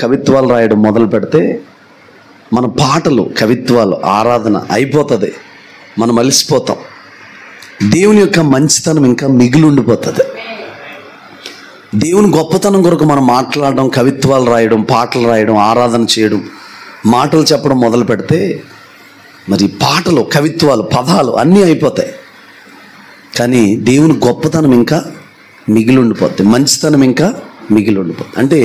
కవిత్వాలు రాయడం మొదలు పెడితే మన పాటలు, కవిత్వాలు, ఆరాధన అయిపోతుంది, మనం అలసిపోతాం. దేవుని యొక్క మంచితనం ఇంకా మిగిలి ఉండిపోతుంది. దేవుని గొప్పతనం కొరకు మనం మాట్లాడడం, కవిత్వాలు రాయడం, పాటలు రాయడం, ఆరాధన చేయడం, మాటలు చెప్పడం మొదలు పెడితే మరి పాటలు, కవిత్వాలు, పదాలు అన్నీ అయిపోతాయి. కానీ దేవుని గొప్పతనం ఇంకా మిగిలి ఉండిపోద్ది, మంచితనం ఇంకా మిగిలి ఉండిపోద్ది. అంటే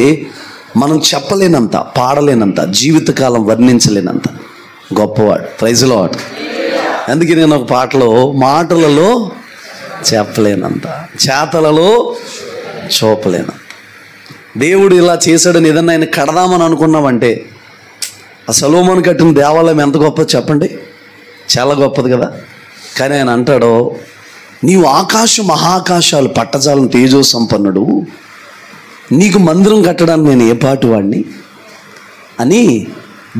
మనం చెప్పలేనంత, పాడలేనంత, జీవితకాలం వర్ణించలేనంత గొప్పవాడు. Praise Lord. అందుకే నేను ఒక పాటలో, మాటలలో చెప్పలేనంత, చేతలలో చూపలేనంత. దేవుడు ఇలా చేశాడని ఏదన్నా ఆయన కడదామని అనుకున్నామంటే, ఆ సొలొమోను కట్టిన దేవాలయం ఎంత గొప్పది చెప్పండి, చాలా గొప్పది కదా. కానీ ఆయన అంటాడు, నీవు మహాకాశాలు పట్టజాలం తేజో సంపన్నుడు, నీకు మందిరం కట్టడానికి నేను ఏ పాటు వాడిని అని,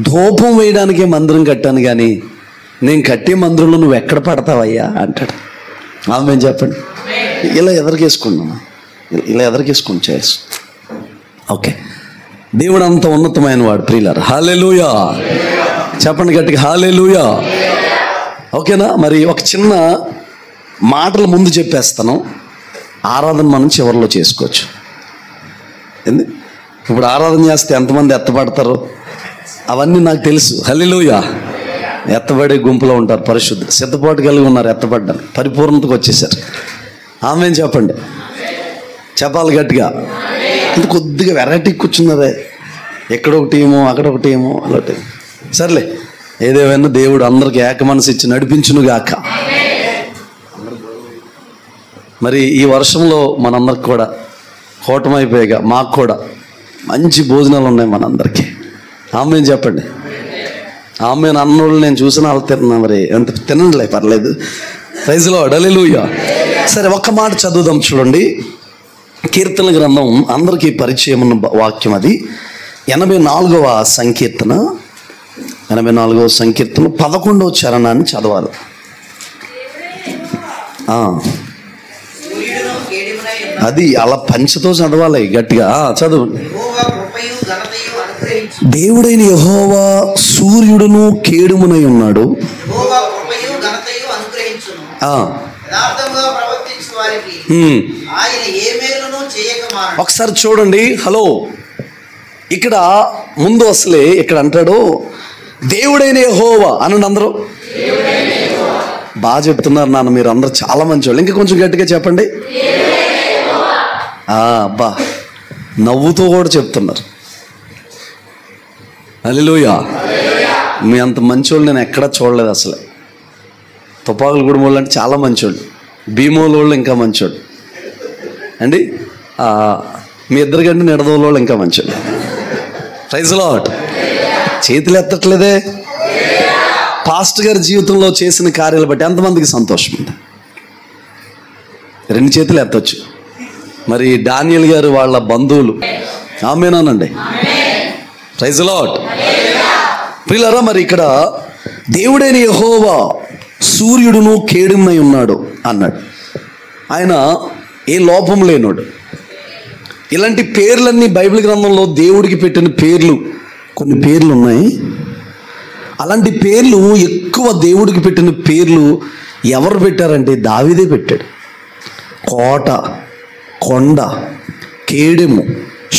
ధూపం వేయడానికే మందిరం కట్టాను, కానీ నేను కట్టే మందిరంలో నువ్వు ఎక్కడ పడతావయ్యా అంటాడు. ఆమె చెప్పండి. ఇలా ఎదరికేసుకున్నాను, ఇలా ఎదరికేసుకుని చేసు. ఓకే, దేవుడు అంత ఉన్నతమైన వాడు ప్రియులారా. హల్లెలూయా చెప్పండి గట్టిగా, హల్లెలూయా. ఓకేనా? మరి ఒక చిన్న మాటలు ముందు చెప్పేస్తాను, ఆరాధన మనం చివరిలో చేసుకోవచ్చు. ఇప్పుడు ఆరాధన చేస్తే ఎంతమంది ఎత్తపడతారు అవన్నీ నాకు తెలుసు. హల్లెలూయా. ఎత్తబడే గుంపులో ఉంటారు పరిశుద్ధులు, సిద్ధపాటు కలిగి ఉన్నారు, ఎత్తపడ్డానికి పరిపూర్ణతకు వచ్చేసారు. ఆమేన్ చెప్పండి, చెప్పాలి గట్టిగా. ఇంత కొద్దిగా వెరైటీ కూర్చున్నదే, ఎక్కడొకటేమో అక్కడొకటేమో అలాంటి. సర్లే, ఏదేమైనా దేవుడు అందరికి ఏక మనసు ఇచ్చి నడిపించునుగాక. మరి ఈ వర్షంలో మనందరికి కూడా కూటమైపోయాక మాకు కూడా మంచి భోజనాలు ఉన్నాయి మనందరికీ. ఆమేన్ చెప్పండి. ఆమేన్ అన్నోళ్ళు నేను చూసిన వాళ్ళు తిన్నా, మరి ఎంత తినండిలే పర్లేదు. Praise lord. హల్లెలూయా. సరే, ఒక్క మాట చదువుదాం చూడండి. కీర్తన గ్రంథం అందరికీ పరిచయం ఉన్న వాక్యం, అది 84వ సంకీర్తన, 84వ సంకీర్తన 11వ చరణాన్ని చదవాలి. అది అలా పంచతో చదవాలి గట్టిగా. చదువు. దేవుడైన యెహోవా సూర్యుడును కేడుమునై ఉన్నాడు. ఒకసారి చూడండి. హలో, ఇక్కడ ముందు అసలే ఇక్కడ అంటాడు దేవుడైన యెహోవా అనండి అందరూ. బాగా చెప్తున్నారు నాన్న, మీరు అందరూ చాలా మంచి వాళ్ళు. ఇంకా కొంచెం గట్టిగా చెప్పండి. అబ్బా, నవ్వుతూ కూడా చెప్తున్నారు. హల్లెలూయా. మీ అంత మంచోళ్ళు నేను ఎక్కడా చూడలేదు అసలు. తుపాకులు గుడిమోళ్ళు అంటే చాలా మంచోళ్ళు, భీమోలు వాళ్ళు ఇంకా మంచోళ్ళు అండి. మీ ఇద్దరికంటే నిడదోళ్ళు ఇంకా మంచోళ్ళు. Praise Lord. చేతులు ఎత్తట్లేదే. పాస్టర్ గారి జీవితంలో చేసిన కార్యాలు బట్టి ఎంతమందికి సంతోషం ఉంది? 2 చేతులు ఎత్తొచ్చు. మరి డానియల్ గారు వాళ్ళ బంధువులు ఆమేనానండి. Praise lord. ప్రియులారా, మరి ఇక్కడ దేవుడైన యెహోవా సూర్యుడును కేడుమై ఉన్నాడు అన్నాడు. ఆయన ఏ లోపం లేనోడు. ఇలాంటి పేర్లన్నీ బైబిల్ గ్రంథంలో దేవుడికి పెట్టిన పేర్లు, కొన్ని పేర్లు ఉన్నాయి. అలాంటి పేర్లు ఎక్కువ దేవుడికి పెట్టిన పేర్లు ఎవరు పెట్టారంటే దావీదే పెట్టాడు. కోట, కొండ, కేడెము,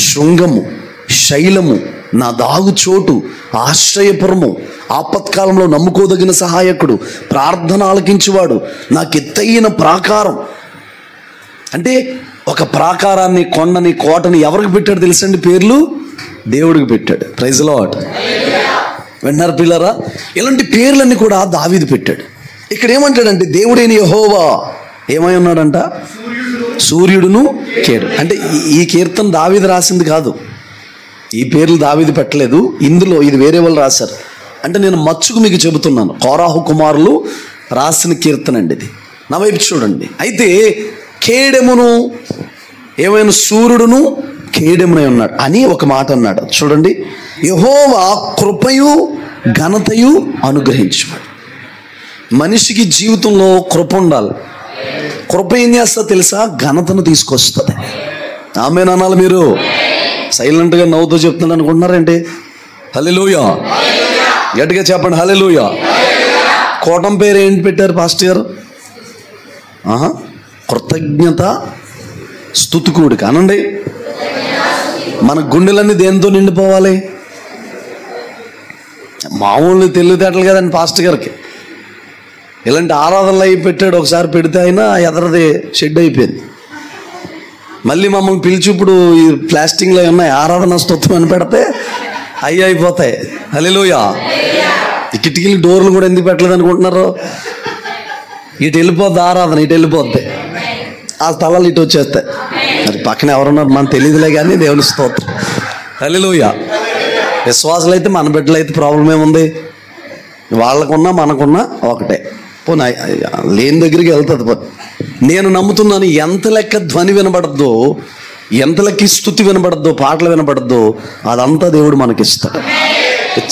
శృంగము, శైలము, నా దాగు చోటు, ఆశ్రయపురము, ఆపత్కాలంలో నమ్ముకోదగిన సహాయకుడు, ప్రార్థన ఆలకించువాడు, నాకు ఎత్తైన ప్రాకారం. అంటే ఒక ప్రాకారాన్ని, కొండని, కోటని ఎవరికి పెట్టాడు తెలుసండి? పేర్లు దేవుడికి పెట్టాడు. Praise Lord. విన్నారు పిల్లరా? ఇలాంటి పేర్లన్నీ కూడా దావీదు పెట్టాడు. ఇక్కడ ఏమంటాడంటే దేవుడైన యెహోవా ఏమై ఉన్నాడంట? సూర్యుడును కేడు. అంటే ఈ కీర్తన దావీదు రాసింది కాదు, ఈ పేర్లు దావీదు పెట్టలేదు. ఇందులో ఇది వేరే వాళ్ళు రాశారు. అంటే నేను మచ్చుకు మీకు చెబుతున్నాను, కోరాహు కుమారులు రాసిన కీర్తన అండి ఇది. నా వైపు చూడండి. అయితే కేడెమును ఏమైనా సూర్యుడును కేడెమునై ఉన్నాడు అని ఒక మాట అన్నాడు. చూడండి, యెహోవా కృపయు ఘనతయు అనుగ్రహించువాడు. మనిషికి జీవితంలో కృప ఉండాలి. కృప ఏం చేస్తా తెలుసా? ఘనతను తీసుకొస్తుంది. ఆమేన్ అనాలి మీరు. సైలెంట్గా నవ్వుతూ చెప్తున్నాడు అనుకుంటున్నారేంటి? హల్లెలూయా, గట్టిగా చెప్పండి హల్లెలూయా. కూటం పేరు ఏంటి పెట్టారు పాస్టర్ గారు? కృతజ్ఞత స్తుతికుడి కానండి. మన గుండెలన్నీ దేనితో నిండిపోవాలి? మామూలు తెలివితేటలు కదండి పాస్టర్ గారికి. ఇలాంటి ఆరాధనలు అయి పెట్టాడు, ఒకసారి పెడితే అయినా ఎదరది షెడ్ అయిపోయింది. మళ్ళీ మమ్మల్ని పిలిచి ఇప్పుడు ఈ ప్లాస్టింగ్లో ఉన్నాయి ఆరాధన స్తోత్రం అని పెడితే అవి అయిపోతాయి. హల్లెలూయా. ఈ కిటికీలు డోర్లు కూడా ఎందుకు పెట్టలేదు అనుకుంటున్నారు? ఇటు వెళ్ళిపోద్ది ఆరాధన, ఇటు వెళ్ళిపోద్ది, ఆ స్థలాలు ఇటు వచ్చేస్తాయి. మరి పక్కన ఎవరున్నారు మనకు తెలియదులే కానీ దేవుని స్తోత్రం. హల్లెలూయా. విశ్వాసాలు అయితే మన బిడ్డలు అయితే ప్రాబ్లం ఏముంది? వాళ్ళకున్నా మనకున్నా ఒకటే. పోనీ లేని దగ్గరికి వెళ్తుంది. నేను నమ్ముతున్నాను, ఎంత లెక్క ధ్వని వినబడద్దో, ఎంత లెక్క స్తుతి వినబడద్దో, పాటలు వినబడద్దో, అదంతా దేవుడు మనకిస్తాడు.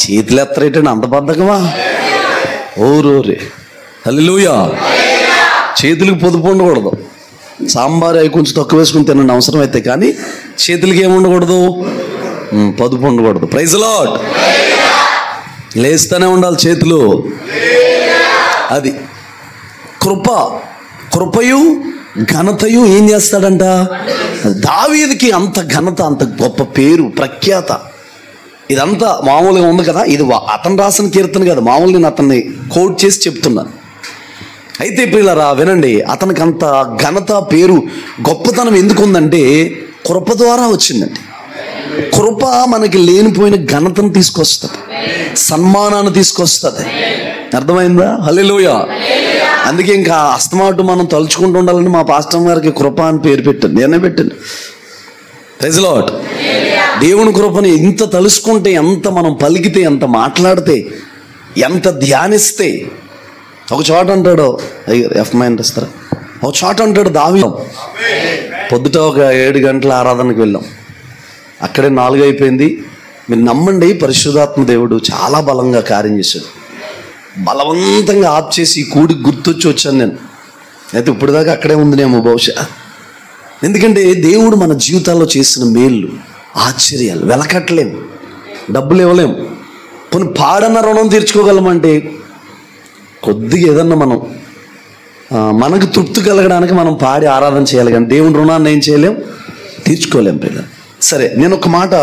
చేతులు ఎత్తరేటండి అంత బద్ధకమా? ఓరోరే. హల్లెలూయా. చేతులకు పొదుపు ఉండకూడదు. సాంబార్ అవి కొంచెం తక్కువ వేసుకుని తినండి అవసరం అయితే, కానీ చేతులకి ఏమి ఉండకూడదు? పొదుపు ఉండకూడదు. Praise lord. లేస్తూనే ఉండాలి చేతులు. అది కృపయు ఘనతయు ఏం చేస్తాడంట? దావీదుకి అంత ఘనత, అంత గొప్ప పేరు, ప్రఖ్యాత, ఇదంతా మామూలుగా ఉంది కదా. ఇది అతను రాసిన కీర్తన కదా, మామూలు నేను అతన్ని కోట్ చేసి చెప్తున్నాను. అయితే ప్రియులారా వినండి, అతనికి అంత ఘనత, పేరు, గొప్పతనం ఎందుకు ఉందంటే కృప ద్వారా వచ్చిందండి. కృప మనకి లేనిపోయిన ఘనతను తీసుకొస్తుంది, సన్మానాన్ని తీసుకొస్తుంది. అర్థమైందా? హల్లెలూయా. అందుకే ఇంకా అస్తమాటు మనం తలుచుకుంటూ ఉండాలని మా పాస్టర్ గారికి కృప అని పేరు పెట్టాను, నేనే పెట్టాను. Praise Lord. దేవుని కృపని ఎంత తలుసుకుంటే, ఎంత మనం పలికితే, ఎంత మాట్లాడితే, ఎంత ధ్యానిస్తే. ఒక చోట అంటాడు, F-మైన్ ఇస్తారా? ఒక చోట అంటాడు దావీదు, పొద్దుట ఒక 7 గంటల ఆరాధనకు వెళ్ళాం, అక్కడే 4 అయిపోయింది. మీరు నమ్మండి, పరిశుద్ధాత్మ దేవుడు చాలా బలంగా కార్యం చేశాడు. బలవంతంగా ఆప్ చేసి ఈ కూడికి గుర్తొచ్చి వచ్చాను నేను. అయితే ఇప్పుడు దాకా అక్కడే ఉందినేమో బహుశా. ఎందుకంటే దేవుడు మన జీవితాల్లో చేసిన మేళ్ళు, ఆశ్చర్యాలు వెలకట్టలేము, డబ్బులు ఇవ్వలేము. కొన్ని పాడన్న రుణం తీర్చుకోగలమంటే కొద్దిగా ఏదన్నా మనం మనకు తృప్తి కలగడానికి మనం పాడి ఆరాధన చేయాలి, కానీ దేవుని రుణాన్ని ఏం చేయలేం, తీర్చుకోలేం పిల్లలు. సరే, నేను ఒక మాట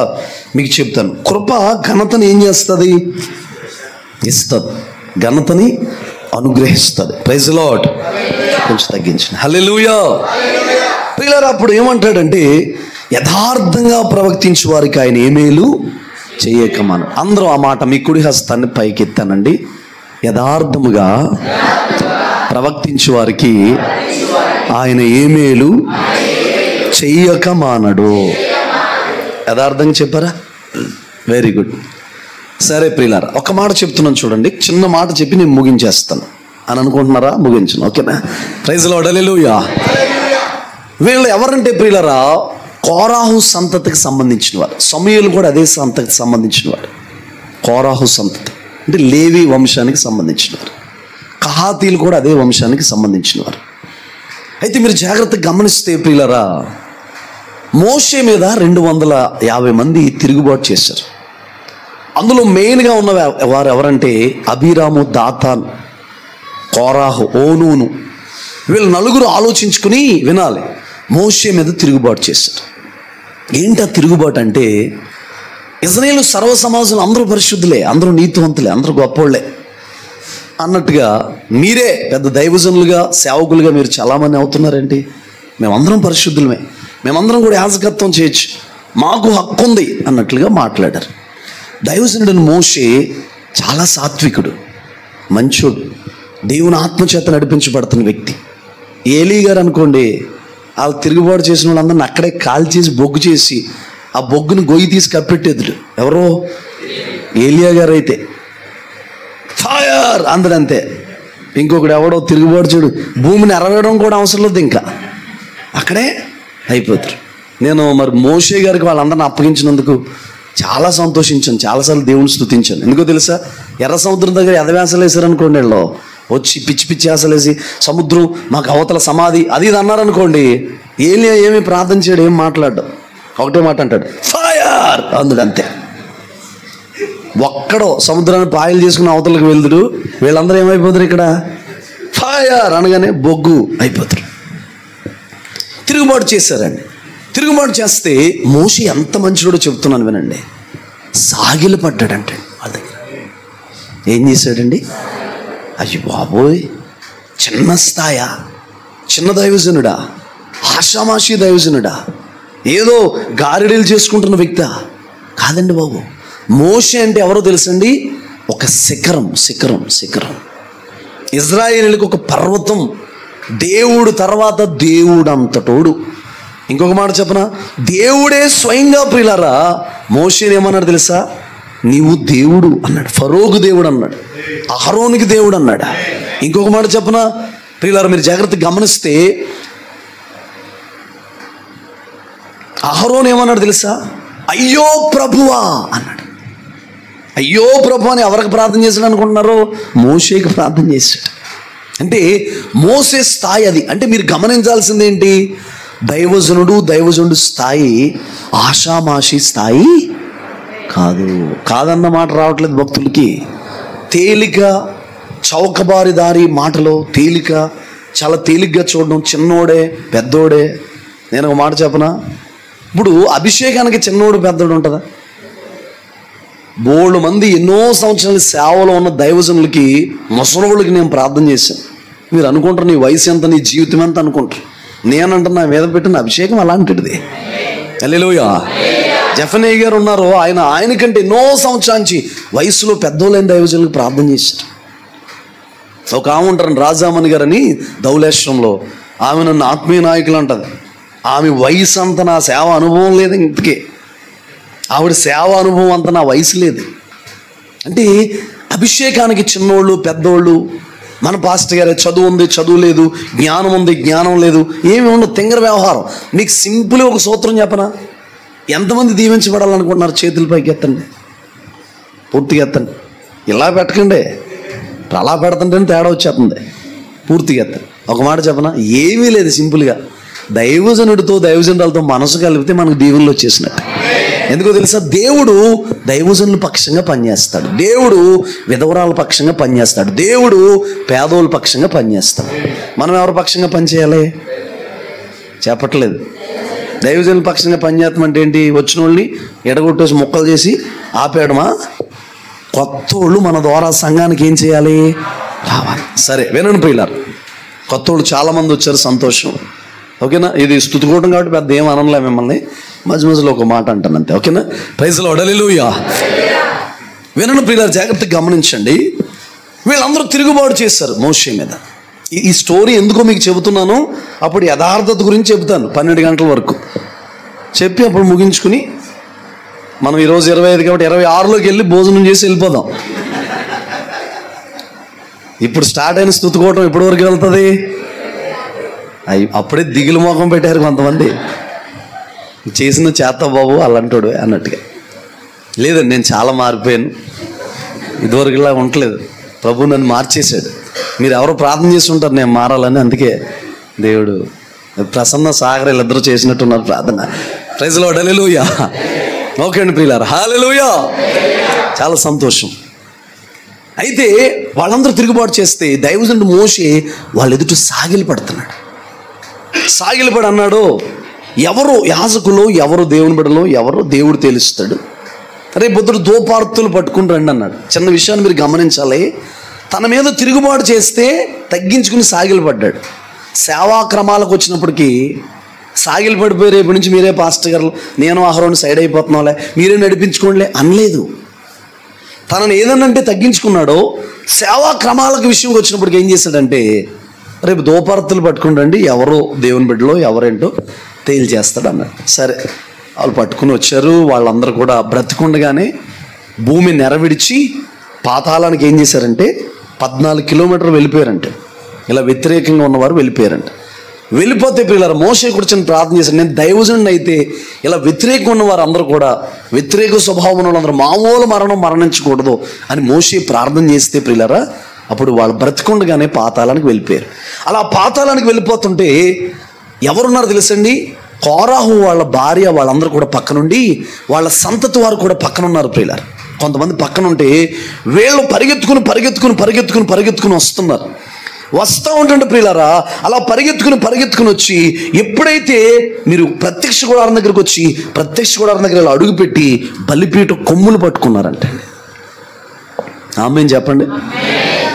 మీకు చెప్తాను. కృప ఘనతని ఏం చేస్తుంది? ఇస్తుంది, ఘనతని అనుగ్రహిస్తుంది. Praise lord. కొంచెం తగ్గించండి. హల్లెలూయా. పిల్లలు అప్పుడు ఏమంటాడంటే, యథార్థంగా ప్రవర్తించే వారికి ఆయన ఏమేలు చేయకమాను. అందరూ ఆ మాట మీ కుడి హస్తాన్ని పైకెత్తానండి. యథార్థముగా ప్రవర్తించే వారికి ఆయన ఏమేలు చెయ్యకమానడు. యథార్థంగా చెప్పారా? Very good. సరే ప్రియులారా, ఒక మాట చెప్తున్నాను చూడండి, చిన్న మాట చెప్పి నేను ముగించేస్తాను అని అనుకుంటున్నారా? ముగించను, ఓకేనా? Praise lord. హల్లెలూయా. వీళ్ళు ఎవరంటే ప్రియులారా, కోరాహు సంతతికి సంబంధించిన వారు. సమూయేలు కూడా అదే సంతతికి సంబంధించిన వాడు. కోరాహు సంతతి అంటే లేవి వంశానికి సంబంధించిన వారు. కహాతీలు కూడా అదే వంశానికి సంబంధించిన వారు. అయితే మీరు జాగ్రత్తగా గమనిస్తే ప్రియులారా, మోషే మీద 250 మంది తిరుగుబాటు చేశారు. అందులో మెయిన్గా ఉన్న వారు ఎవరంటే అబీరాము, దాతాన్, కోరాహు, ఓనూను. వీళ్ళు నలుగురు ఆలోచించుకుని వినాలి, మోషే మీద తిరుగుబాటు చేశారు. ఏంటా తిరుగుబాటు అంటే, ఇజ్రాయేలు సర్వ సమాజం అందరూ పరిశుద్ధులే, అందరూ నీతివంతులే, అందరూ గొప్పోళ్లే అన్నట్టుగా మీరే పెద్ద దైవజనులుగా, సేవకులుగా మీరు చాలామంది అవుతున్నారేంటి? మేమందరం పరిశుద్ధులమే, మేమందరం కూడా యాజకత్వం చేయొచ్చు, మాకు హక్కు ఉంది అన్నట్లుగా మాట్లాడారు. దైవజనుడైన మోషే చాలా సాత్వికుడు, మంచోడు, దేవుని ఆత్మచేత నడిపించబడుతున్న వ్యక్తి. ఏలీ గారు అనుకోండి, వాళ్ళు తిరుగుబాటు చేసిన వాళ్ళందరిని అక్కడే కాల్చేసి బొగ్గు చేసి ఆ బొగ్గును గొయ్యి తీసి కప్పెట్టేదుడు. ఎవరో ఏలియా గారు అయితే ఫైర్ అందరంతే. ఇంకొకడు ఎవడో తిరుగుబాటు చూడు, భూమిని ఎరగడం కూడా అవసరం లేదు, ఇంకా అక్కడే అయిపోతారు. నేను మరి మోషే గారికి వాళ్ళందరిని అప్పగించినందుకు చాలా సంతోషించాను, చాలాసార్లు దేవుని స్తుతించాను. ఎందుకో తెలుసా? ఎర్ర సముద్రం దగ్గర ఎదవేసలు వేసారనుకోండి, వీళ్ళు వచ్చి పిచ్చి పిచ్చి వేసలేసి సముద్రం మాకు అవతల సమాధి అది ఇది అన్నారనుకోండి, ఏమి ప్రార్థన చేయడం, ఏం మాట్లాడడం, ఒకటే మాట అంటాడు, ఫైర్. ఫైర్ అందుడు అంతే. ఒక్కడో సముద్రాన్ని పాయలు చేసుకుని అవతలకు వెళ్తుడు, వీళ్ళందరూ ఏమైపోతారు? ఇక్కడ ఫైర్ అనగానే బొగ్గు అయిపోతారు. తిరుగుబాటు చేశారండి. తిరుగుబాటు చేస్తే మోషే ఎంత మంచివాడో చెప్తున్నాను వినండి. సాగిలు పడ్డాడంటే వాళ్ళ దగ్గర. ఏం చేశాడండి? అయ్యో బాబోయ్, చిన్న స్థాయా, చిన్న దైవజనుడా, ఆషామాషి దైవజనుడా, ఏదో గారిడీలు చేసుకుంటున్న వ్యక్తి కాదండి బాబు. మోషే అంటే ఎవరో తెలుసండి? ఒక శిఖరం. ఇజ్రాయేలీలకు ఒక పర్వతం. దేవుడు తర్వాత దేవుడు అంతటోడు. ఇంకొక మాట చెప్పనా, దేవుడే స్వయంగా ప్రియులారా మోషేని ఏమన్నాడు తెలుసా? నీవు దేవుడు అన్నాడు. ఫరోకు దేవుడు అన్నాడు, అహరోనికి దేవుడు అన్నాడు. ఇంకొక మాట చెప్పనా ప్రియులారా, మీరు జాగ్రత్తగా గమనిస్తే అహరోను ఏమన్నాడు తెలుసా? అయ్యో ప్రభువా అన్నాడు. అయ్యో ప్రభు అని ఎవరికి ప్రార్థన చేశాడు అనుకుంటున్నారో? మోషేకి ప్రార్థన చేశాడు. అంటే మోసే స్థాయి అది. అంటే మీరు గమనించాల్సింది ఏంటి? దైవజనుడు స్థాయి ఆషామాషి స్థాయి కాదన్న మాట రావట్లేదు భక్తులకి. తేలిక, చౌకబారి దారి మాటలో తేలిక, చాలా తేలిగ్గా చూడడం. చిన్నోడే పెద్దోడే. నేను ఒక మాట చెప్పనా, ఇప్పుడు అభిషేకానికి చిన్నోడు పెద్దోడు ఉంటుందా? బోళ్ళు మంది ఎన్నో సంవత్సరాల సేవలో ఉన్న దైవజనులకి, ముసలోళ్ళకి నేను ప్రార్థన చేశాను. మీరు అనుకుంటారు నీ వయసు ఎంత, నీ జీవితం ఎంత అనుకుంటారు. నేనంటే నా మీద పెట్టిన అభిషేకం అలాంటిది. హల్లెలూయా. జెఫనే గారు ఉన్నారు, ఆయనకంటే ఎన్నో సంవత్సరాల నుంచి వయసులో పెద్దోళ్ళైన దైవజనులకు ప్రార్థన చేశారు. ఒక ఆమె ఉంటారండి, రాజామణి గారని ధవళేశ్వరంలో. ఆమె నన్ను ఆత్మీయ నాయకులు అంటది. ఆమె వయసు అంత నా సేవ అనుభవం లేదు. ఇంతకే ఆవిడ సేవ అనుభవం అంత నా వయసు లేదు. అంటే అభిషేకానికి చిన్నోళ్ళు పెద్దోళ్ళు. మన పాస్టర్ గారే చదువు ఉంది, చదువు లేదు, జ్ఞానం ఉంది, జ్ఞానం లేదు, ఏమి ఉండదు, తింగర వ్యవహారం. మీకు సింపుల్గా ఒక సూత్రం చెప్పనా? ఎంతమంది దీవించబడాలనుకుంటున్నారు? చేతుల పైకి ఎత్తండి, పూర్తిగా ఎత్తండి. ఇలా పెట్టకండి, అలా పెడుతుంటేనే తేడా వచ్చేస్తుంది. పూర్తిగా ఎత్తండి. ఒక మాట చెప్పనా, ఏమీ లేదు, సింపుల్గా దైవజనుడితో దైవజనురాలతో మనసు కలిపితే మనకు దీవుల్లో వచ్చేసినట్టు. ఎందుకో తెలుసా? దేవుడు దైవజనుల పక్షంగా పనిచేస్తాడు, దేవుడు విధవరాల పక్షంగా పనిచేస్తాడు, దేవుడు పేదోళ్ళ పక్షంగా పనిచేస్తాడు. మనం ఎవరి పక్షంగా పనిచేయాలి? చెప్పట్లేదు. దైవజనుల పక్షంగా పనిచేస్తామంటే ఏంటి? వచ్చిన వాళ్ళని ఎడగొట్టేసి ముక్కలు చేసి ఆపేయడమా? కొత్త వాళ్ళు మన ద్వారా సంఘానికి ఏం చేయాలి? రావాలి. సరే వినండి ప్రియులారా, కొత్త వాళ్ళు చాలామంది వచ్చారు, సంతోషం. ఓకేనా? ఇది స్తుతికోవడం కాబట్టి పెద్ద ఏం అనలే మిమ్మల్ని, మధ్య మధ్యలో ఒక మాట అంటాను అంతే. ఓకేనా? Praise lord. హల్లెలూయా. వినండి ప్రియులారా, జాగ్రత్తగా గమనించండి. వీళ్ళందరూ తిరుగుబాటు చేశారు మోషే మీద. ఈ స్టోరీ ఎందుకో మీకు చెబుతున్నాను, అప్పుడు యథార్థత గురించి చెబుతాను 12 గంటల వరకు చెప్పి అప్పుడు ముగించుకుని, మనం ఈరోజు 25 కాబట్టి 26లోకి వెళ్ళి భోజనం చేసి వెళ్ళిపోదాం. ఇప్పుడు స్టార్ట్ అయిన స్తుతికోవటం ఎప్పటి వరకు వెళ్తుంది? అప్పుడే దిగులు మోకం పెట్టారు కొంతమంది. చేసిన చేత బాబు అలాంటోడు అన్నట్టుగా. లేదండి, నేను చాలా మారిపోయాను, ఇదివరకు ఇలా ఉండలేదు, ప్రభు నన్ను మార్చేశాడు. మీరు ఎవరో ప్రార్థన చేసి ఉంటారు నేను మారాలని, అందుకే దేవుడు ప్రసన్న సాగర్ వీళ్ళిద్దరూ చేసినట్టున్నారు ప్రార్థన. Praise lord. హల్లెలూయా. ఓకే అండి ప్రియులారా, హల్లెలూయా. చాలా సంతోషం. అయితే వాళ్ళందరూ తిరుగుబాటు చేస్తే దైవజనుడు మోషే వాళ్ళ ఎదుట సాగిలపడుతున్నాడు. సాగిలపడి అన్నాడు, ఎవరు యాజకులు, ఎవరు దేవుని బిడ్డలో, ఎవరో దేవుడు తెలుస్తాడు. రేపు పొద్దుడు దోపార్తులు పట్టుకుని రండి అన్నాడు. చిన్న విషయాన్ని మీరు గమనించాలి. తన మీద తిరుగుబాటు చేస్తే తగ్గించుకుని సాగిలపడ్డాడు. సేవాక్రమాలకు వచ్చినప్పటికీ సాగిలపడిపోయి రేపు నుంచి మీరే పాస్టర్ గారు, నేను అహరోను సైడ్ అయిపోతున్నాంలే, మీరే నడిపించుకోండిలే అనలేదు. తనను ఏదన్నంటే తగ్గించుకున్నాడో, సేవా క్రమాలకు విషయంకి వచ్చినప్పటికి ఏం చేశాడంటే, రేపు దోపార్తులు పట్టుకుని రండి, ఎవరో దేవుని బిడ్డలో ఎవరేంటో తేల్చేస్తాడు అన్నాడు. సరే, వాళ్ళు పట్టుకుని వచ్చారు. వాళ్ళందరూ కూడా బ్రతికుండగానే భూమి నెరవిడిచి పాతాళానికి ఏం చేశారంటే 14 కిలోమీటర్లు వెళ్ళిపోయారంటే, ఇలా వ్యతిరేకంగా ఉన్నవారు వెళ్ళిపోయారంట. వెళ్ళిపోతే పిల్లలు మోషే కూర్చొని ప్రార్థన చేశారు, నేను దైవజనుడిని అయితే ఇలా వ్యతిరేకంగా ఉన్న వారు అందరూ కూడా, వ్యతిరేక స్వభావం ఉన్న వాళ్ళందరూ మామూలు మరణించకూడదు అని మోషే ప్రార్థన చేస్తే పిల్లరా, అప్పుడు వాళ్ళు బ్రతికుండగానే పాతాళానికి వెళ్ళిపోయారు. అలా పాతాళానికి వెళ్ళిపోతుంటే ఎవరున్నారు తెలుసండి? కోరాహు వాళ్ళ భార్య వాళ్ళందరూ కూడా పక్కనుండి వాళ్ళ సంతతి వారు కూడా పక్కన ఉన్నారు ప్రియులారా. కొంతమంది పక్కన ఉంటే వీళ్ళు పరిగెత్తుకుని వస్తున్నారు. వస్తూ ఉంటుంటే ప్రియులారా, అలా పరిగెత్తుకుని వచ్చి ఎప్పుడైతే మీరు ప్రత్యక్ష గుడారం దగ్గరికి వచ్చి ప్రత్యక్ష గుడారం దగ్గర ఇలా అడుగుపెట్టి బలిపీఠం కొమ్ములు పట్టుకున్నారంటే, ఆమేన్ చెప్పండి.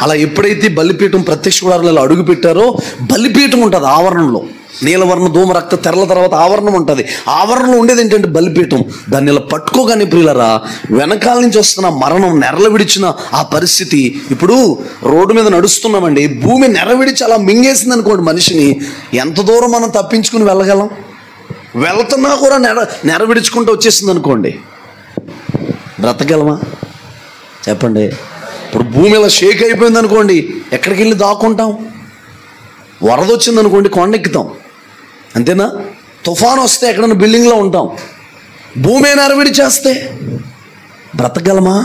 అలా ఎప్పుడైతే బలిపీఠం ప్రత్యక్ష గుడారంలో అడుగు పెట్టారో, బలిపీఠం ఉంటుంది ఆవరణంలో, నీలవర్ణ ధూమ రక్త తెరల తర్వాత ఆవరణం ఉంటుంది. ఆవరణలో ఉండేది ఏంటంటే బలిపీఠం. దాన్ని ఇలా పట్టుకోగానే ప్రియులారా, వెనకాల నుంచి వస్తున్న మరణం నెరల విడిచిన ఆ పరిస్థితి. ఇప్పుడు రోడ్డు మీద నడుస్తున్నామండి, భూమి నెర విడిచి అలా మింగేసింది అనుకోండి మనిషిని, ఎంత దూరం మనం తప్పించుకుని వెళ్ళగలం? వెళ్తున్నా కూడా నెర విడుచుకుంటూ వచ్చేసింది అనుకోండి, బ్రతకగలమా చెప్పండి? ఇప్పుడు భూమి ఇలా షేక్ అయిపోయింది అనుకోండి, ఎక్కడికి వెళ్ళి దాక్కుంటాం? వరద వచ్చింది అనుకోండి, కొండెక్కుతాం, అంతేనా? తుఫాను వస్తే ఎక్కడన్నా బిల్డింగ్లో ఉంటాం. భూమి నెరవిడిచేస్తే బ్రతకగలమా?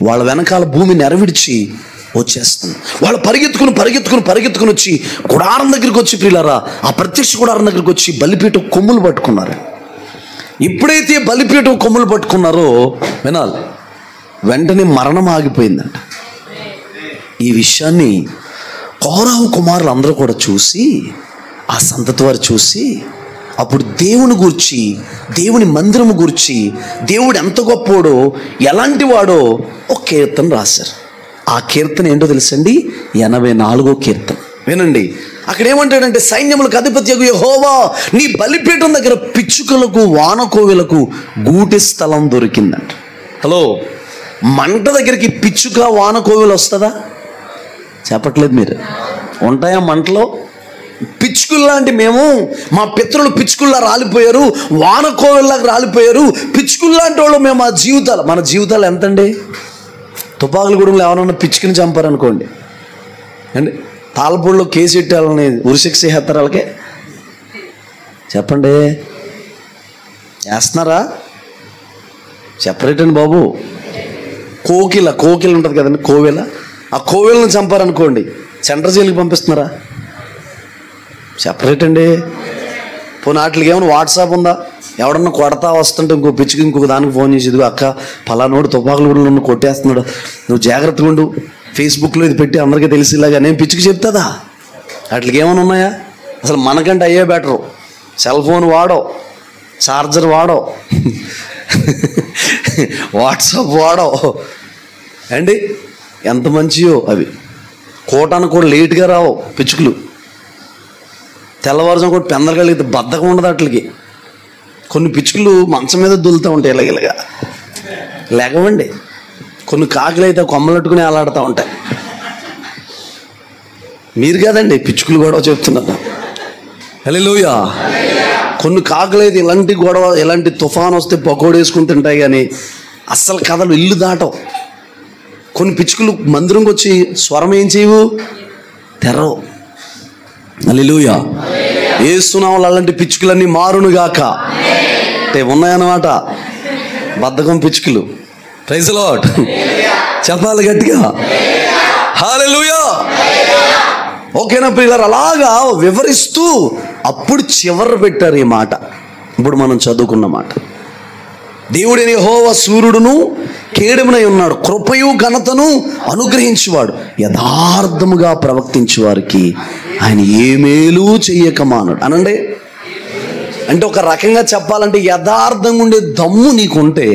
వాళ్ళ వెనకాల భూమి నెరవిడిచి వచ్చేస్తుంది. వాళ్ళు పరిగెత్తుకుని వచ్చి గుడారం దగ్గరికి వచ్చి ప్రియులారా, ఆ ప్రత్యక్ష గుడారం దగ్గరికి వచ్చి బలిపీఠం కొమ్ములు పట్టుకున్నారు. ఎప్పుడైతే బలిపీఠం కొమ్ములు పట్టుకున్నారో వినాలి, వెంటనే మరణం ఆగిపోయిందంట. ఈ విషయాన్ని కోరాహు కుమారులు అందరూ కూడా చూసి, ఆ సంతతి వారు చూసి, అప్పుడు దేవుని గూర్చి, దేవుని మందిరము గూర్చి, దేవుడు ఎంత గొప్పోడో ఎలాంటి వాడో ఒక కీర్తన రాశారు. ఆ కీర్తన ఏంటో తెలుసండి? 84వ కీర్తన. వినండి, అక్కడ ఏమంటాడంటే, సైన్యములకు అధిపత్యగు యెహోవా, నీ బలిపీఠం దగ్గర పిచ్చుకలకు వానకోవిలకు గూటి స్థలం దొరికిందంట. హలో, మంట దగ్గరికి పిచ్చుక వానకోవిలు వస్తుందా? చెప్పట్లేదు మీరు. ఉంటాయా మంటలో? పిచ్చుకుల్లాంటి మేము, మా పితరులు పిచ్చుకుల్లా రాలిపోయారు, వానకోవిల్లాగా రాలిపోయారు. పిచ్చుకుల్లాంటి వాళ్ళు మేము. మన జీవితాలు ఎంతండి? తుపాకులగూడెంలో ఎవరన్నా పిచ్చుకుని చంపారనుకోండి అండి, తాళపూడిలో కేసు పెట్టాలని ఉరిశిక్ష చేస్తారు వాళ్ళకే. చెప్పండి, చేస్తున్నారా? సెపరేట్ అండి బాబు. కోకిల ఉంటుంది కదండి, కోవెల. ఆ కోవెలను చంపారనుకోండి, సెంట్రల్ జైలుకి పంపిస్తున్నారా? సెపరేట్ అండి. పోనీ వాటికి ఏమైనా వాట్సాప్ ఉందా? ఎవడన్నా కొడతా వస్తుంటే ఇంకో పిచ్చికి ఇంకొక దానికి ఫోన్ చేసి, ఇదిగో అక్క పలానోడు తుపాకులు కూడా నన్ను కొట్టేస్తున్నాడు, నువ్వు జాగ్రత్తగా ఉండు, ఫేస్బుక్లో ఇది పెట్టి అందరికీ తెలిసేలాగా, నేను పిచ్చికి చెప్తాదా? వాటికి ఏమైనా ఉన్నాయా? అసలు మనకంటే అయ్యే బెటరు. సెల్ ఫోన్ వాడో, చార్జర్ వాడో, వాట్సాప్ వాడో అండి, ఎంత మంచియో అవి. కోటానికి కూడా లేట్గా రావు పిచ్చుకలు. తెల్లవారుజాము కూడా పెందరగలిగితే బద్ధకం ఉండదు వాటికి. కొన్ని పిచ్చుకలు మంచం మీద దులుతూ ఉంటాయి ఇలాగ లేకవండి. కొన్ని కాకులు అయితే కొమ్మలట్టుకుని అలాడుతూ ఉంటాయి. మీరు కాదండి, పిచ్చుకలు గొడవ చెప్తున్నారు. హల్లెలూయా. కొన్ని కాకులు అయితే ఇలాంటి గొడవ, ఇలాంటి తుఫాను వస్తే పకోడీ వేసుకుని తింటాయి, కానీ అస్సలు కథలు ఇల్లు దాటవు. కొన్ని పిచ్చుకలు మందిరంకి వచ్చి స్వరం ఏం చేయవు, తెరవు. హల్లెలూయా. యేసునామములో అలాంటి పిచ్చుకలన్నీ మారునుగాక అంటే ఉన్నాయన్నమాట. బద్ధకం పిచ్చుకలు. Praise the Lord. చెప్పాలి గట్టిగా హల్లెలూయా. ఓకేనా ప్రియులారా? అలాగా వివరిస్తూ అప్పుడు చివరి పెట్టారు ఈ మాట. ఇప్పుడు మనం చదువుకున్న మాట. దేవుడైన యెహోవా సూర్యుడును కేడెమునై ఉన్నాడు, కృపయు ఘనతను అనుగ్రహించువాడు, యథార్థముగా ప్రవర్తించు వారికి ఆయన ఏ మేలు చెయ్యక మానడు అనండి. అంటే ఒక రకంగా చెప్పాలంటే, యథార్థంగా ఉండే దమ్ము నీకుంటే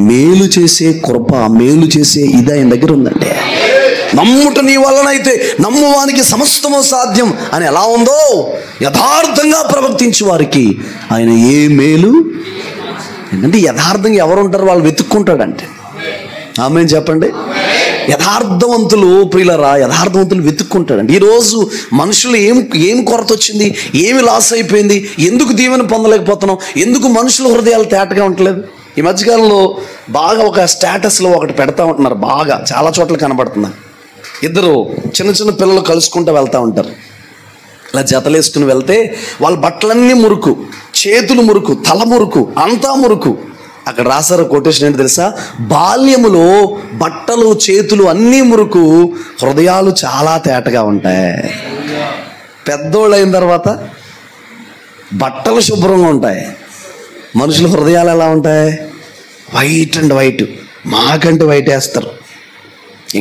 మేలు చేసే కృప, మేలు చేసే ఇది ఆయన దగ్గర ఉందంటే, నమ్ముట నీ వలనైతే నమ్మువానికి సమస్తము సాధ్యం అని ఎలా ఉందో, యథార్థంగా ప్రవర్తించే వారికి ఆయన ఏ మేలు. ఎందుకంటే యథార్థంగా ఎవరు ఉంటారు? వాళ్ళు వెతుక్కుంటాడంటే. ఆమేన్ చెప్పండి. యథార్థవంతులు ప్రియులరా, యథార్థవంతులు వెతుక్కుంటాడండి. ఈరోజు మనుషులు ఏం కొరత వచ్చింది, ఏమి లాస్ అయిపోయింది, ఎందుకు దీవెన పొందలేకపోతున్నాం, ఎందుకు మనుషుల హృదయాలు తేటగా ఉండలేదు? ఈ మధ్యకాలంలో బాగా ఒక స్టేటస్లో ఒకటి పెడతా ఉంటున్నారు, బాగా చాలా చోట్ల కనబడుతున్నారు. ఇద్దరు చిన్న చిన్న పిల్లలు కలుసుకుంటూ వెళ్తూ ఉంటారు. ఇలా జతలేసుకుని వెళ్తే వాళ్ళ బట్టలన్నీ మురుకు, చేతులు మురుకు, తల మురుకు, అంతా మురుకు. అక్కడ రాశారు కొటేషన్ ఏంటి తెలుసా? బాల్యములో బట్టలు చేతులు అన్నీ మురుకు, హృదయాలు చాలా తేటగా ఉంటాయి. పెద్దోళ్ళు అయిన తర్వాత బట్టలు శుభ్రంగా ఉంటాయి, మనుషుల హృదయాలు ఎలా ఉంటాయి? వైట్ అండ్ వైట్, మాకంటే వైట్ వేస్తారు,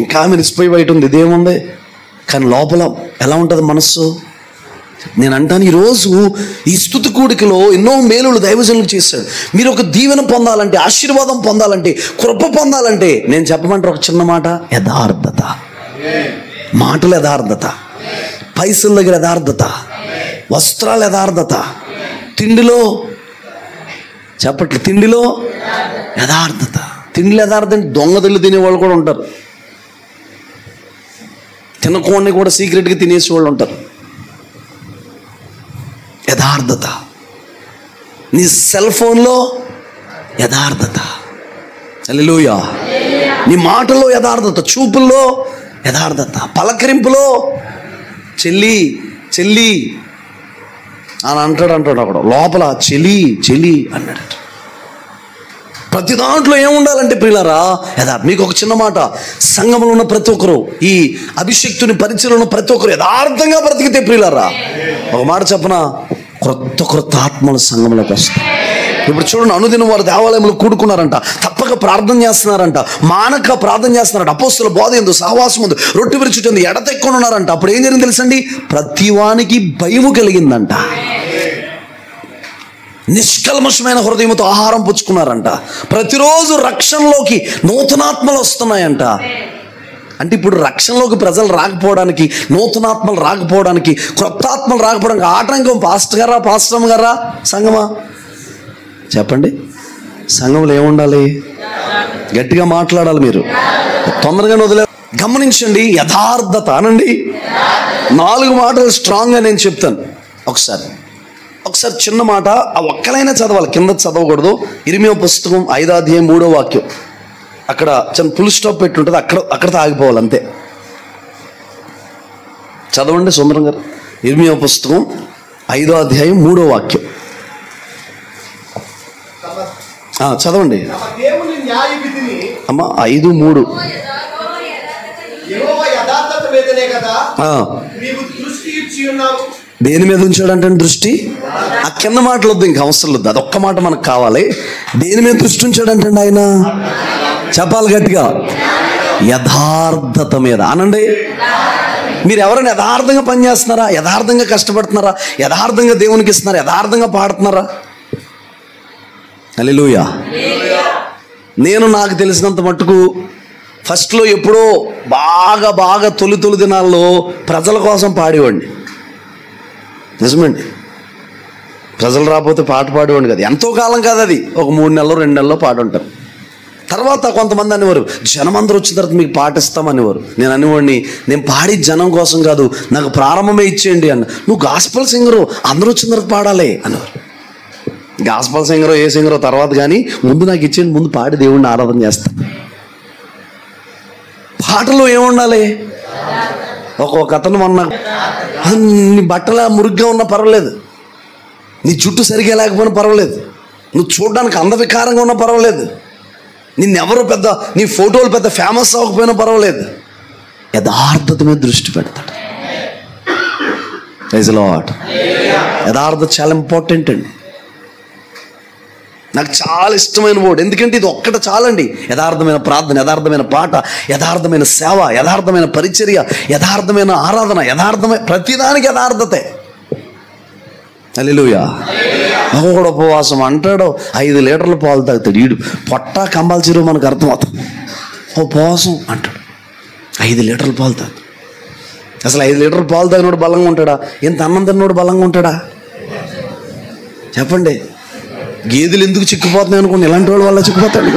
ఇంకా మెరిసిపోయి వైట్ ఉంది, ఇదేముంది? కానీ లోపల ఎలా ఉంటుంది మనస్సు? నేను అంటాను, ఈరోజు ఈ స్తుతి కూడికలో ఎన్నో మేలులు దైవజనులు చేశాడు. మీరు ఒక దీవెన పొందాలంటే, ఆశీర్వాదం పొందాలంటే, కృప పొందాలంటే నేను చెప్పమంటారు ఒక చిన్న మాట: యథార్థత. మాటలు యథార్థత, పైసల దగ్గర యథార్థత, వస్త్రాలు యథార్థత, తిండిలో చెప్పట్లు, తిండిలో యథార్థత. తిండిలో యథార్థత. దొంగతల్లి తినేవాళ్ళు కూడా ఉంటారు, తినకోండి కూడా సీక్రెట్గా తినేసే వాళ్ళు ఉంటారు. యథార్థత. నీ సెల్ ఫోన్లో యథార్థత. హల్లెలూయా. నీ మాటల్లో యథార్థత, చూపుల్లో యథార్థత, పలకరింపులో చెల్లి చెల్లి అని అంటాడు అక్కడ, లోపల చెలి చెలి అన్నాడు. ప్రతి దాంట్లో ఏముండాలంటే ప్రియులారా, యథార్థ. మీకు ఒక చిన్న మాట, సంఘంలో ఉన్న ప్రతి ఒక్కరు, ఈ అభిషేక్తుని పరిచయంలో ఉన్న ప్రతి ఒక్కరు యథార్థంగా బ్రతికితే ప్రియులారా, ఒక మాట చెప్పన, క్రొత్త ఆత్మలు సంఘంలోకి వస్తాయి. ఇప్పుడు చూడండి, అనుదినం వారు దేవాలయంలో కూడుకున్నారంట, తప్పక ప్రార్థన చేస్తున్నారంట, మానక ప్రార్థన చేస్తున్నారంట, అపోస్తుల బోధ ఎందు, సహవాసం ముందు, రొట్టె విరుచుటందు ఎడతెక్కుని ఉన్నారంట. అప్పుడు ఏం జరిగింది తెలుసండి? ప్రతివానికి భయము కలిగిందంట. నిష్కల్మషమైన హృదయంతో ఆహారం పుచ్చుకున్నారంట. ప్రతిరోజు రక్షణలోకి నూతనాత్మలు వస్తున్నాయంట. అంటే ఇప్పుడు రక్షణలోకి ప్రజలు రాకపోవడానికి, నూతనాత్మలు రాకపోవడానికి, క్రొత్త ఆత్మలు రాకపోవడానికి ఆటంకం పాస్టర్ గారా సంఘమా? చెప్పండి, సంఘంలో ఏముండాలి? గట్టిగా మాట్లాడాలి. మీరు తొందరగానే వదిలే. గమనించండి, యథార్థత అనండి. 4 మాటలు స్ట్రాంగ్గా నేను చెప్తాను. ఒకసారి చిన్న మాట, ఆ ఒక్కలైనా చదవాలి, కింద చదవకూడదు. ఇర్మియా పుస్తకం 5వ అధ్యాయం 3వ వాక్యం, అక్కడ చిన్న ఫుల్ స్టాప్ పెట్టి ఉంటుంది, అక్కడితో ఆగిపోవాలి అంతే. చదవండి సుందరం గారు, ఇర్మియా పుస్తకం 5వ అధ్యాయం 3వ వాక్యం. చదవండి అమ్మా. 5:3. దేని మీద ఉంచాడంటే దృష్టి? ఆ కింద మాటలు వద్దు, ఇంక అవసరం లేదు, అదొక్క మాట మనకు కావాలి. దేని మీద దృష్టి ఉంచాడంటే ఆయన? చెప్పాలి గట్టిగా, యథార్థత మీద అనండి. మీరు ఎవరైనా యథార్థంగా పనిచేస్తున్నారా? యథార్థంగా కష్టపడుతున్నారా? యథార్థంగా దేవునికి ఇస్తున్నారా? యథార్థంగా పాడుతున్నారా? హల్లెలూయా. నేను నాకు తెలిసినంత మట్టుకు ఫస్ట్లో ఎప్పుడో బాగా తొలి దినాల్లో ప్రజల కోసం పాడేవాడిని. నిజమండి, ప్రజలు రాకపోతే పాట పాడేవాడిని కాదు. ఎంతో కాలం కాదు, అది ఒక 3 నెలలు 2 నెలల్లో పాడుంటారు. తర్వాత కొంతమంది అనేవారు, జనం అందరూ వచ్చిన తర్వాత మీకు పాటిస్తామనేవారు. నేను అనేవాడిని, నేను పాడి జనం కోసం కాదు, నాకు ప్రారంభమే ఇచ్చేయండి అన్న. నువ్వు గాస్పల్ సింగరు, అందరూ వచ్చిన తర్వాత పాడాలి అనేవారు. గాస్పల్ సింగరో ఏ సింగరో తర్వాత కానీ ముందు నాకు ఇచ్చేయండి, ముందు పాడి దేవుడిని ఆరాధన చేస్తాను. పాటలో ఏముండాలి? ఒక అతను మొన్న, నీ బట్టల మురుగ్గా ఉన్నా పర్వాలేదు, నీ జుట్టు సరిగా లేకపోయినా పర్వాలేదు, నువ్వు చూడడానికి అందవికారంగా ఉన్నా పర్వాలేదు, నిన్నెవరో నీ ఫోటోలు పెద్ద ఫేమస్ అవ్వకపోయినా పర్వాలేదు, యథార్థత మీద దృష్టి పెడతాడు. Praise the Lord. యథార్థత చాలా ఇంపార్టెంట్ అండి. నాకు చాలా ఇష్టమైన వర్డ్, ఎందుకంటే ఇది ఒక్కటి చాలండి. యథార్థమైన ప్రార్థన, యథార్థమైన పాట, యథార్థమైన సేవ, యథార్థమైన పరిచర్య, యథార్థమైన ఆరాధన, యథార్థమైన ప్రతిదానికి యథార్థతే. హల్లెలూయా. ఒకడు ఉపవాసం అంటాడు, 5 లీటర్ల పాలు తాగుతాడు. ఈడు పొట్ట కంపల్సరీ మనకు అర్థమవుతుంది. ఉపవాసం అంటాడు, 5 లీటర్ల పాలు తాగుతాడు. అసలు 5 లీటర్ల పాలు తాగినోడు బలంగా ఉంటాడా? ఇంత అన్నం తిన్నోడు బలంగా ఉంటాడా? చెప్పండి. గేదెలు ఎందుకు చిక్కిపోతున్నాయి అనుకోండి, ఇలాంటి వాళ్ళ వల్ల చిక్కిపోతాడు.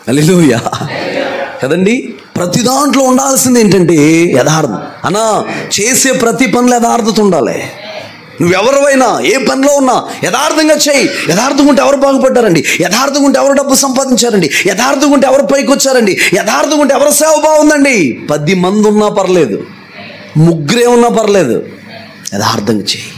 హల్లెలూయా కదండి. ప్రతి దాంట్లో ఉండాల్సింది ఏంటంటే యథార్థం. అన్నా, చేసే ప్రతి పనిలో యథార్థత ఉండాలి. నువ్వెవరివైనా ఏ పనిలో ఉన్నా యథార్థంగా చేయి. యథార్థంగా ఉంటే ఎవరు బాగుపడ్డారండి? యథార్థంగా ఉంటే ఎవరు డబ్బు సంపాదించారండి? యథార్థంగా ఉంటే ఎవరు పైకి వచ్చారండి? యథార్థంగా ఉంటే ఎవరు సేవ బాగుందండి? 10 మంది ఉన్నా పర్లేదు, 3 ఉన్నా పర్లేదు, యథార్థంగా చేయి.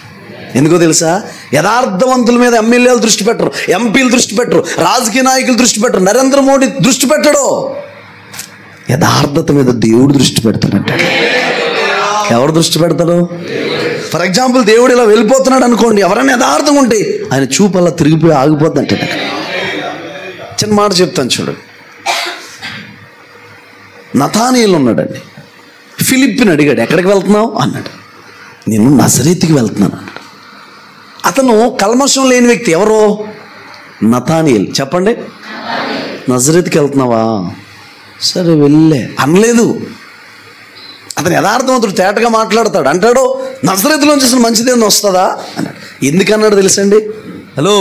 ఎందుకో తెలుసా? యథార్థవంతుల మీద ఎమ్మెల్యేలు దృష్టి పెట్టరు, ఎంపీలు దృష్టి పెట్టరు, రాజకీయ నాయకులు దృష్టి పెట్టరు, నరేంద్ర మోడీ దృష్టి పెట్టడు. యథార్థత మీద దేవుడు దృష్టి పెడతాడంట. ఎవరు దృష్టి పెడతాడు? ఫర్ ఎగ్జాంపుల్ దేవుడు ఇలా వెళ్ళిపోతున్నాడు అనుకోండి, ఎవరైనా యథార్థంగా ఉంటే ఆయన చూపు అలా తిరిగిపోయి ఆగిపోద్ది అంటే. చిన్న మాట చెప్తాను చూడు. నతానీయులు ఉన్నాడండి. ఫిలిప్పిని అడిగాడు, ఎక్కడికి వెళ్తున్నావు అన్నాడు. నేను నజరేతుకి వెళ్తున్నాను అన్నాడు. అతను కల్మషం లేని వ్యక్తి. ఎవరో? నతానీయులు. చెప్పండి. నజరేతుకి వెళ్తున్నావా? సరే వెళ్ళే అనలేదు. అతను యథార్థవంతుడు, తేటగా మాట్లాడతాడు. అంటాడు, నజరేతులో చేసిన మంచిదేమో వస్తుందా అన్నాడు. ఎందుకన్నాడు తెలుసండి? హలో,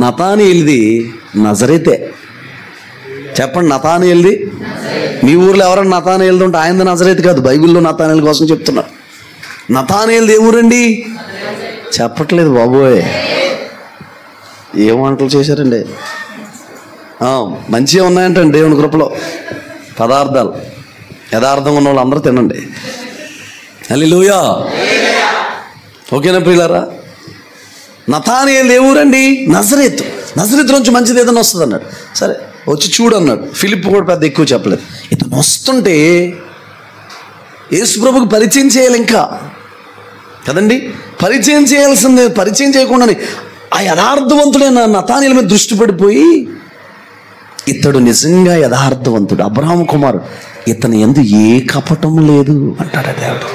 నతానీయులది నజరేతే. చెప్పండి, నతానీయులది. మీ ఊర్లో ఎవరైనా నతానీయులది ఉంటే ఆయనది నజరేతు కాదు. బైబిల్లో నతానీయుల కోసం చెప్తున్నారు. నతానీయులది ఏ ఊరండి? చెప్పట్లేదు బాబోయ్. ఏం వంటలు చేశారండి? మంచిగా ఉన్నాయంటండి దేవుని కృపలో పదార్థాలు. యథార్థంగా ఉన్న వాళ్ళు అందరూ తినండి. హల్లెలూయా. ఓకేనా ప్రియులారా? నతానీయులు ఏ ఊరండి? నజరేతు. నజరేతు నుంచి మంచిది ఏదైనా వస్తుంది అన్నాడు. సరే వచ్చి చూడు అన్నాడు. ఫిలిప్ కూడా పెద్ద ఎక్కువ చెప్పలేదు. ఇతను వస్తుంటే యేసుప్రభుకి పరిచయం చేయాలి ఇంకా కదండి. పరిచయం చేయాల్సిందే. పరిచయం చేయకుండానే ఆ యథార్థవంతుడైన నతానీయుల మీద దృష్టి పడిపోయి, ఇతడు నిజంగా యథార్థవంతుడు, అబ్రహాము కుమారుడు, ఇతని యందు ఏ కపటం లేదు అంటాడు దేవుడు.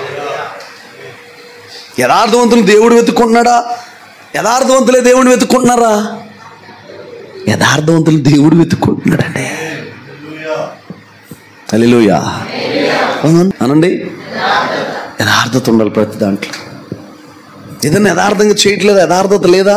యథార్థవంతులు దేవుడు వెతుక్కుంటున్నాడా? యథార్థవంతులే దేవుడిని వెతుక్కుంటున్నారా? యథార్థవంతులు దేవుడు వెతుక్కుంటున్నాడండి. హల్లెలూయా అనండి. యథార్థత ఉండాలి ప్రతి దాంట్లో. ఏదైనా యథార్థంగా చేయట్లేదా? యథార్థత లేదా?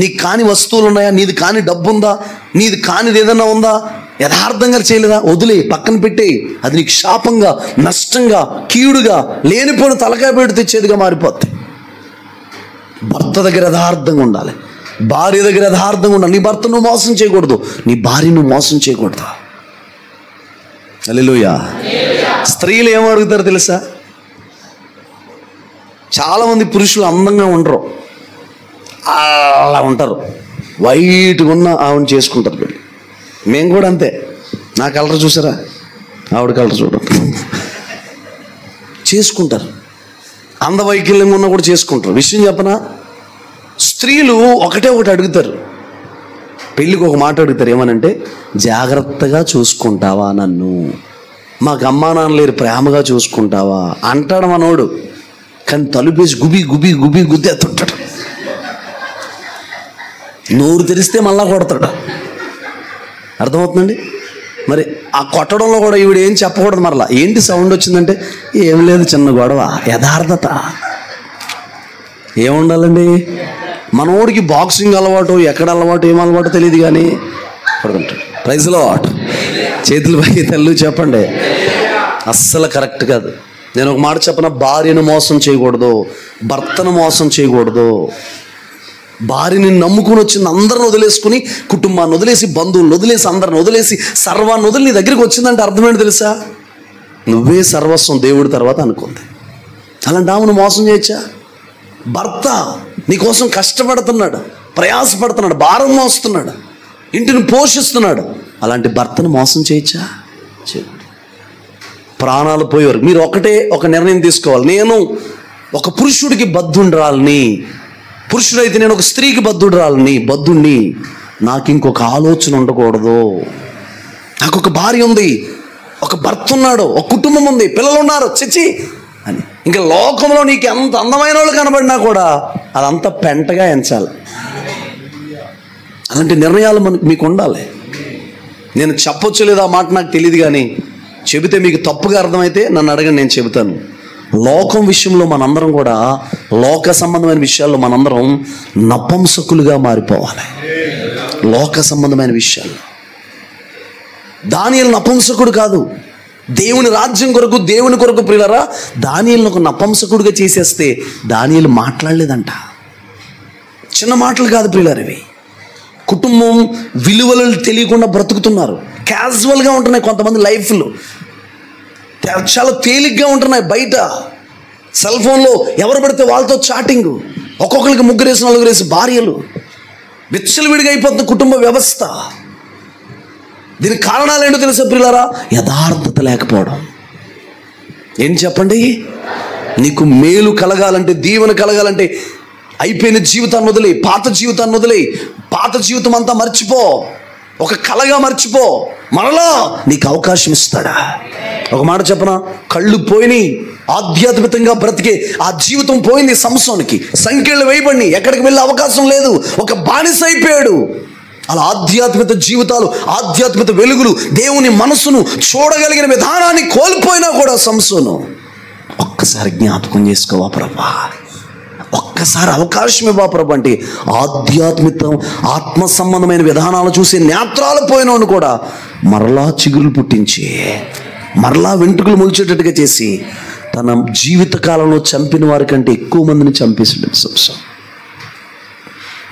నీకు కాని వస్తువులు ఉన్నాయా? నీది కాని డబ్బు ఉందా? నీది కానిది ఏదైనా ఉందా? యథార్థంగా చేయలేదా? వదిలే, పక్కన పెట్టే. అది నీకు శాపంగా, నష్టంగా, కీడుగా, లేనిపోయిన తలకాయ పెట్టి తెచ్చేదిగా మారిపోద్ది. భర్త దగ్గర యథార్థంగా ఉండాలి. భార్య దగ్గర యథార్థంగా ఉండాలి. నీ భర్త నువ్వు మోసం చేయకూడదు, నీ భార్య నువ్వు మోసం చేయకూడదు. హల్లెలూయా. స్త్రీలు ఏం అడుగుతారు తెలుసా? చాలామంది పురుషులు అందంగా ఉండరు, అలా ఉంటారు. వైట్గా ఉన్న ఆవిడ చేసుకుంటారు వీళ్ళు. మేము కూడా అంతే. నా కలర్ చూసారా? ఆవిడ కలర్ చూడండి. చేసుకుంటారు. అందవైకల్యంగా ఉన్నా కూడా చేసుకుంటారు. విషయం చెప్పనా? స్త్రీలు ఒకటే ఒకటి అడుగుతారు. పెళ్ళికి ఒక మాట అడుగుతారు. ఏమనంటే, జాగ్రత్తగా చూసుకుంటావా నన్ను? మాకు అమ్మా నాన్న లేరు, ప్రేమగా చూసుకుంటావా అంటాడు మనోడు. కానీ తలుపేసి గుబి గుబి గుబి గుద్ది ఎత్తుంటాడు. నోరు తెరిస్తే మళ్ళా కొడతాడు. అర్థమవుతుందండి? మరి ఆ కొట్టడంలో కూడా ఈవిడ ఏం చెప్పకూడదు. మరలా ఏంటి సౌండ్ వచ్చిందంటే, ఏం లేదు, చిన్న గొడవ. యథార్థత ఏముండాలండి? మనోడికి బాక్సింగ్ అలవాటు, ఎక్కడ అలవాటు, ఏం అలవాటు తెలియదు కానీ పడుకుంటాడు. Praise Lord. చేతులు పైకి తెల్లు చెప్పండి. అస్సలు కరెక్ట్ కాదు. నేను ఒక మాట చెప్పన, భార్యను మోసం చేయకూడదు, భర్తను మోసం చేయకూడదు. భార్యని నమ్ముకుని వచ్చింది అందరిని వదిలేసుకుని, కుటుంబాన్ని వదిలేసి, బంధువులను వదిలేసి, అందరిని వదిలేసి, సర్వాన్ని వదిలి నీ దగ్గరికి వచ్చిందంటే అర్థమేంటి తెలుసా? నువ్వే సర్వస్వం దేవుడి తర్వాత అనుకుంది. అలాంటి ఆమెను మోసం చేయొచ్చా? భర్త నీకోసం కష్టపడుతున్నాడు, ప్రయాసపడుతున్నాడు, భారం మోస్తున్నాడు, ఇంటిని పోషిస్తున్నాడు. అలాంటి భర్తను మోసం చేయొచ్చా? ప్రాణాలు పోయేవారు. మీరు ఒకటే ఒక నిర్ణయం తీసుకోవాలి. నేను ఒక పురుషుడికి బద్ధుండాలని, పురుషుడైతే నేను ఒక స్త్రీకి బద్ధుణ్ణి. నాకు ఇంకొక ఆలోచన ఉండకూడదు. నాకు ఒక భార్య ఉంది, ఒక భర్త ఉన్నాడు, ఒక కుటుంబం ఉంది, పిల్లలు ఉన్నారు, చిచి అని. ఇంకా లోకంలో నీకు ఎంత అందమైన వాళ్ళు కనబడినా కూడా అదంతా పెంటగా ఎంచాలి. అలాంటి నిర్ణయాలు మీకు ఉండాలి. నేను చెప్పొచ్చు లేదా ఆ మాట నాకు తెలియదు, కానీ చెబితే మీకు తప్పుగా అర్థమైతే నన్ను అడగండి, నేను చెబుతాను. లోకం విషయంలో మనందరం కూడా, లోక సంబంధమైన విషయాల్లో మనందరం నపుంసకులుగా మారిపోవాలి. లోక సంబంధమైన విషయాల్లో దానియేలు నపుంసకుడు కాదు. దేవుని రాజ్యం కొరకు, దేవుని కొరకు ప్రియులారా, దానియేలును ఒక నపుంసకుడిగా చేసేస్తే దానియేలు మాట్లాడలేదంట. చిన్న మాటలు కాదు ప్రియులారా ఇవి. కుటుంబం విలువలు తెలియకుండా బ్రతుకుతున్నారు. క్యాజువల్గా ఉంటున్నాయి కొంతమంది లైఫ్లు, చాలా తేలిగ్గా ఉంటున్నాయి. బయట సెల్ ఫోన్లో ఎవరు పడితే వాళ్ళతో చాటింగ్, ఒక్కొక్కరికి 3 4 భార్యలు, విచ్చలవిడిగా అయిపోతుంది కుటుంబ వ్యవస్థ. దీనికి కారణాలు ఏంటో తెలుసా ప్రియులారా? యథార్థత లేకపోవడం. ఏం చెప్పండి? నీకు మేలు కలగాలంటే, దీవెన కలగాలంటే అయిపోయిన జీవితాన్ని వదిలే, పాత జీవితాన్ని వదిలే, పాత జీవితం అంతా మర్చిపో, ఒక కలగా మర్చిపో, మరలా నీకు అవకాశం ఇస్తాడా? ఒక మాట చెప్పనా, కళ్ళు పోయినాయి, ఆధ్యాత్మికంగా బ్రతికే ఆ జీవితం పోయింది. సంసోనికి సంఖ్యలు వేయబడి ఎక్కడికి వెళ్ళే అవకాశం లేదు, ఒక బానిస అయిపోయాడు. అలా ఆధ్యాత్మిక జీవితాలు, ఆధ్యాత్మిక వెలుగులు, దేవుని మనసును చూడగలిగిన విధానాన్ని కోల్పోయినా కూడా సంసోను ఒక్కసారి జ్ఞాపకం చేసుకోవా ప్రభా, ఒక్కసారి అవకాశం ఇవ్వా ప్రభా అంటే ఆధ్యాత్మిక ఆత్మ సంబంధమైన విధానాలు చూసే నేత్రాలు పోయినోడు కూడా మరలా చిగురులు పుట్టించి, మరలా వెంట్రుకలు మొలిచేటట్టుగా చేసి తన జీవిత కాలంలో చంపిన వారి కంటే ఎక్కువ మందిని చంపేసాడు సంసోను.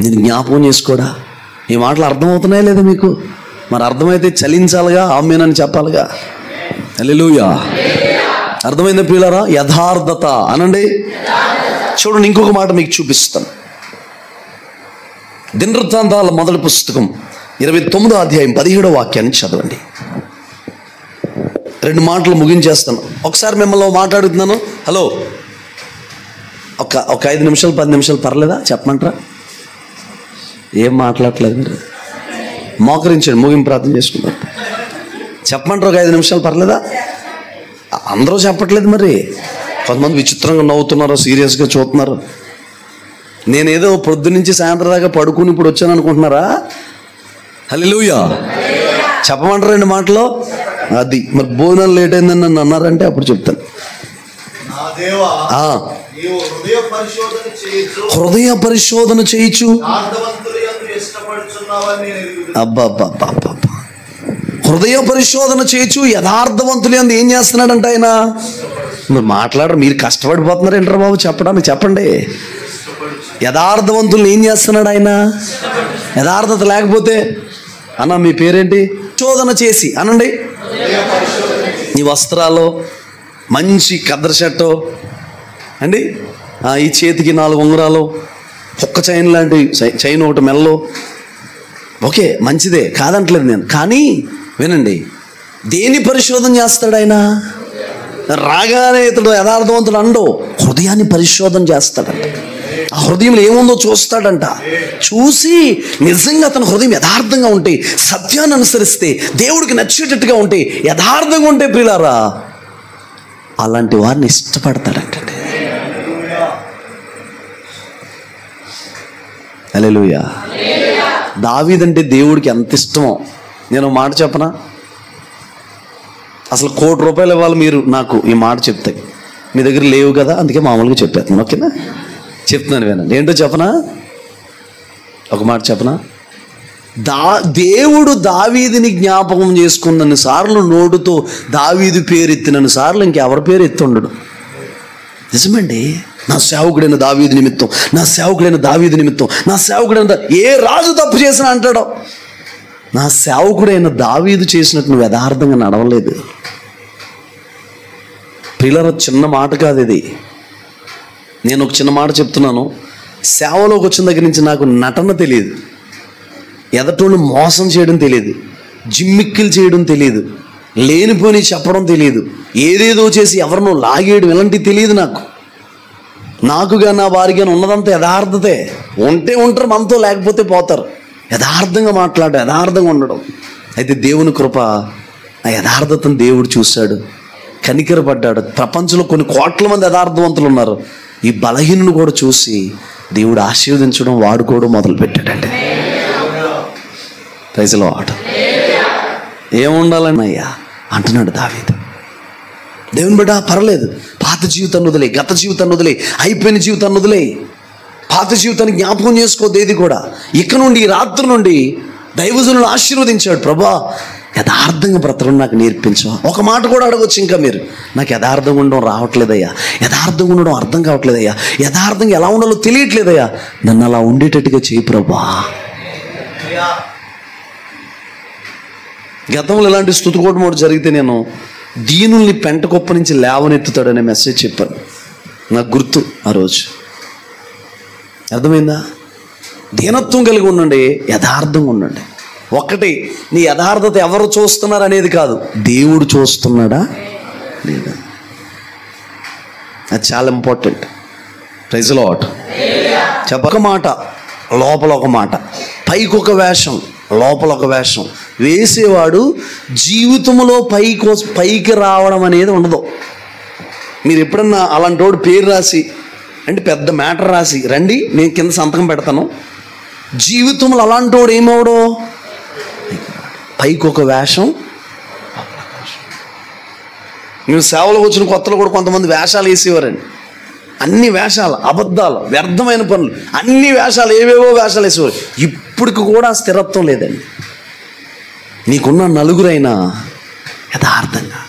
నేను జ్ఞాపకం చేసుకోడా? ఈ మాటలు అర్థమవుతున్నాయా లేదా మీకు? మరి అర్థమైతే చలించాలిగా, ఆమేనని చెప్పాలిగా. హల్లెలూయా. అర్థమైందా ప్రియులారా? యథార్థత అనండి. చూడండి, ఇంకొక మాట మీకు చూపిస్తాను. దినవృత్తాంతాల మొదటి పుస్తకం 29వ అధ్యాయం 17వ వాక్యాన్ని చదవండి. 2 మాటలు ముగించేస్తాను. ఒకసారి మిమ్మల్ని మాట్లాడుతున్నాను. హలో, ఒక 5 నిమిషాలు 10 నిమిషాలు పర్లేదా? చెప్పమంటారా? ఏం మాట్లాడట్లేదు మీరు? మోకరించండి, ముగింపు ప్రార్థన చేసుకుంటారు. చెప్పమంటారు? ఒక 5 నిమిషాలు పర్లేదా? అందరూ చెప్పట్లేదు. మరి కొంతమంది విచిత్రంగా నవ్వుతున్నారు, సీరియస్గా చూస్తున్నారు. నేనేదో పొద్దునుంచి సాయంత్రం దాకా పడుకుని ఇప్పుడు వచ్చాను అనుకుంటున్నారా? హల్లెలూయా. చెప్పమంటారా 2 మాటలు? అది మరి భోజనం లేట్ అయిందని నన్ను అన్నారంటే అప్పుడు చెప్తాను. హృదయ పరిశోధన చేయొచ్చు. అబ్బా, హృదయ పరిశోధన చేయొచ్చు. యథార్థవంతులు అందు ఏం చేస్తున్నాడంట ఆయన? మీరు మాట్లాడరు, మీరు కష్టపడిపోతున్నారు ఏంటారు బాబు చెప్పడానికి? చెప్పండి. యథార్థవంతుల్ని ఏం చేస్తున్నాడు ఆయన? యథార్థత లేకపోతే అన్న మీ పేరేంటి? శోధన చేసి అనండి. నీ వస్త్రాలు మంచి కద్దరు షర్టు అండి, ఈ చేతికి 4 ఉంగరాలు, ఒక్క చైన్ లాంటి చైన్ ఒకటి మెల్లో, ఓకే మంచిదే, కాదంటలేదు నేను. కానీ వినండి, దేని పరిశోధన చేస్తాడు ఆయన? రాగానే ఇతడు యథార్థవంతుడు అండో, హృదయాన్ని పరిశోధన చేస్తాడంట. ఆ హృదయంలో ఏముందో చూస్తాడంట. చూసి నిజంగా అతని హృదయం యథార్థంగా ఉంటే, సత్యాన్ని అనుసరిస్తే, దేవుడికి నచ్చేటట్టుగా ఉంటే, యథార్థంగా ఉంటే ప్రియులారా, అలాంటి వారిని ఇష్టపడతాడంట. హల్లెలూయా. దావీదంటే దేవుడికి ఎంత ఇష్టమో నేను మాట చెప్పనా? అసలు ₹1,00,00,000 ఇవ్వాలి మీరు నాకు ఈ మాట చెప్తే. మీ దగ్గర లేవు కదా, అందుకే మామూలుగా చెప్పేస్తున్నాను. ఓకేనా? చెప్తున్నాను, వినండి. ఏంటో చెప్పనా? ఒక మాట చెప్పనా? దేవుడు దావీదుని జ్ఞాపకం చేసుకున్నన్ని సార్లు, నోటుతో దావీదు పేరు ఎత్తినన్ని సార్లు ఇంకెవరి పేరు ఎత్తి ఉండడు. నిజమండి. నా సేవకుడైన దావీదు నిమిత్తం, నా సేవకుడైన దావీదు నిమిత్తం, నా సేవకుడైన ఏ రాజు తప్పు చేసినా అంటాడో, నా సేవకుడైన దావీదు చేసినట్టు నువ్వు యథార్థంగా నడవలేదు. పిల్లల చిన్న మాట కాదు ఇది. నేను ఒక చిన్న మాట చెప్తున్నాను. సేవలోకి వచ్చిన దగ్గర నుంచి నాకు నటన తెలియదు, ఎదటోళ్ళు మోసం చేయడం తెలియదు, జిమ్మిక్కిలు చేయడం తెలియదు, లేనిపోని చెప్పడం తెలియదు, ఏదేదో చేసి ఎవరినో లాగేయడం ఇలాంటివి తెలియదు నాకుగా నా వారిగా ఉన్నదంతా యథార్థతే. ఉంటే ఉంటారు మనతో, లేకపోతే పోతారు. యథార్థంగా మాట్లాడు, యథార్థంగా ఉండడం. అయితే దేవుని కృప ఆ యథార్థతను దేవుడు చూశాడు, కనికరపడ్డాడు. ప్రపంచంలో కొన్ని కోట్ల మంది యథార్థవంతులు ఉన్నారు. ఈ బలహీనుని కూడా చూసి దేవుడు ఆశీర్వదించడం, వాడుకోవడం మొదలుపెట్టాడండి. Praise lord. ఏముండాలని అయ్యా అంటున్నాడు దావీదు. దేవుని బిడ్డ పర్లేదు, పాత జీవితాన్ని వదిలే, గత జీవితాన్ని వదిలే, అయిపోయిన జీవితాన్ని వదిలే, పాత జీవితాన్ని జ్ఞాపకం చేసుకోవద్దు ఏది కూడా. ఇక నుండి, ఈ రాత్రి నుండి దైవజనులను ఆశీర్వదించాడు. ప్రభా, యథార్థంగా బ్రతకడం నాకు నేర్పించు. ఒక మాట కూడా అడగొచ్చు ఇంకా మీరు, నాకు యథార్థంగా ఉండడం రావట్లేదయ్యా, యథార్థంగా ఉండడం అర్థం కావట్లేదయ్యా, యథార్థంగా ఎలా ఉండాలో తెలియట్లేదయ్యా, నన్ను అలా ఉండేటట్టుగా చేయి ప్రభా. గతంలో ఇలాంటి స్తుతికోవడం ఒకటి జరిగితే నేను దీనుల్ని పెంట కుప్ప నుంచి లేవనెత్తుతాడనే మెసేజ్ చెప్పాను. నాకు గుర్తు ఆ రోజు. అర్థమైందా? దీనత్వం కలిగి ఉండండి, యథార్థంగా ఉండండి. ఒక్కటి, నీ యథార్థత ఎవరు చూస్తున్నారు అనేది కాదు, దేవుడు చూస్తున్నాడా లేదా. అది చాలా ఇంపార్టెంట్. Praise the lord. చెప్పక మాట, లోపల ఒక మాట, పైకి ఒక వేషం, లోపల ఒక వేషం వేసేవాడు జీవితంలో పైకి రావడం అనేది ఉండదు. మీరు ఎప్పుడన్నా అలాంటి వాడు పేరు రాసి అంటే పెద్ద మ్యాటర్ రాసి రండి నేను కింద సంతకం పెడతాను, జీవితంలో అలాంటి వాడు ఏమవడో, పైకి ఒక వేషం. నేను సేవలో వచ్చిన కొత్తలో కూడా కొంతమంది వేషాలు వేసేవారండి. అన్ని వేషాలు, అబద్ధాలు, వ్యర్థమైన పనులు, అన్ని వేషాలు, ఏవేవో వేషాలు వేసేవారు. ఇప్పటికి కూడా స్థిరత్వం లేదండి. నీకున్న నలుగురైనా యథార్థంగా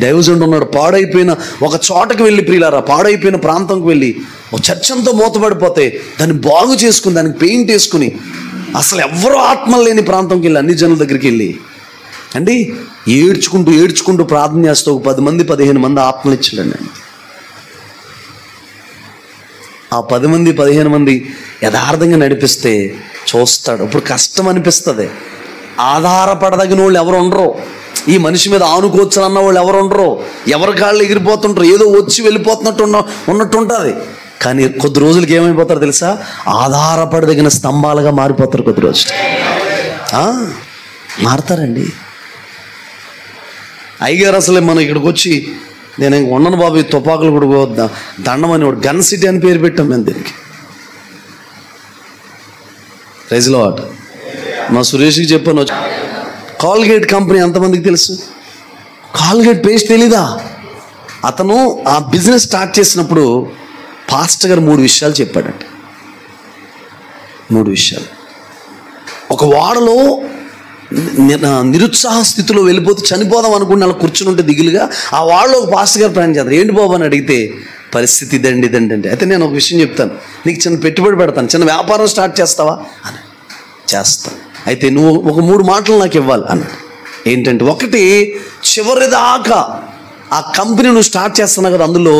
దైవజనుడు ఉన్నాడు, పాడైపోయిన ఒక చోటకి వెళ్ళి, ప్రియులారా, పాడైపోయిన ప్రాంతంకి వెళ్ళి ఒక చర్చ్ అంతా మూతపడిపోతే దాన్ని బాగు చేసుకుని, దానికి పెయింట్ వేసుకుని, అసలు ఎవరో ఆత్మలు లేని ప్రాంతంకి వెళ్ళి, అన్ని జనుల దగ్గరికి వెళ్ళి అండి ఏడ్చుకుంటూ ప్రార్థన చేస్తూ 10 మంది 15 మంది ఆత్మలు ఇచ్చాడండి. ఆ 10 మంది 15 మంది యథార్థంగా నడిపిస్తే చూస్తాడు. ఇప్పుడు కష్టం అనిపిస్తుంది. ఆధారపడదగిన వాళ్ళు ఎవరు ఉండరు, ఈ మనిషి మీద ఆనుకోవచ్చు అన్న వాళ్ళు ఎవరు ఉండరు, ఎవరి కాళ్ళు ఎగిరిపోతుంటారు, ఏదో వచ్చి వెళ్ళిపోతున్నట్టు ఉన్నట్టు ఉంటుంది. కానీ కొద్ది రోజులకి ఏమైపోతారు తెలుసా, ఆధారపడదగిన స్తంభాలుగా మారిపోతారు. కొద్ది రోజులు మారుతారండి. అయ్యగారు అసలే మనం ఇక్కడికి వచ్చి నేను ఇంక ఉండను బాబు, ఈ తుపాకులు కూడా దండం అని వాడు గన్ సిటీ అని పేరు పెట్టాం మేము దీనికి. Praise the Lord. మా సురేష్కి చెప్పాను, కాల్గేట్ కంపెనీ ఎంతమందికి తెలుసు? కాల్గేట్ పేస్ట్ తెలీదా? అతను ఆ బిజినెస్ స్టార్ట్ చేసినప్పుడు పాస్టర్ గారు 3 విషయాలు చెప్పాడంటే. 3 విషయాలు. ఒక వాడలో నిరుత్సాహ స్థితిలో వెళ్ళిపోతే చనిపోదాం అనుకుని అలా కూర్చుని ఉంటే దిగులుగా ఆ వాడలో ఒక పాస్టర్ గారు ప్రయాణం చేస్తారు. ఏంటి బాబు అని అడిగితే పరిస్థితి ఇదండి అంటే, అయితే నేను ఒక విషయం చెప్తాను, నీకు చిన్న పెట్టుబడి పెడతాను, చిన్న వ్యాపారం స్టార్ట్ చేస్తావా అని. చేస్తాను, అయితే నువ్వు ఒక 3 మాటలు నాకు ఇవ్వాలి అన్నాడు. ఏంటంటే, ఒకటి, చివరిదాకా ఆ కంపెనీ నువ్వు స్టార్ట్ చేస్తున్నావు కదా, అందులో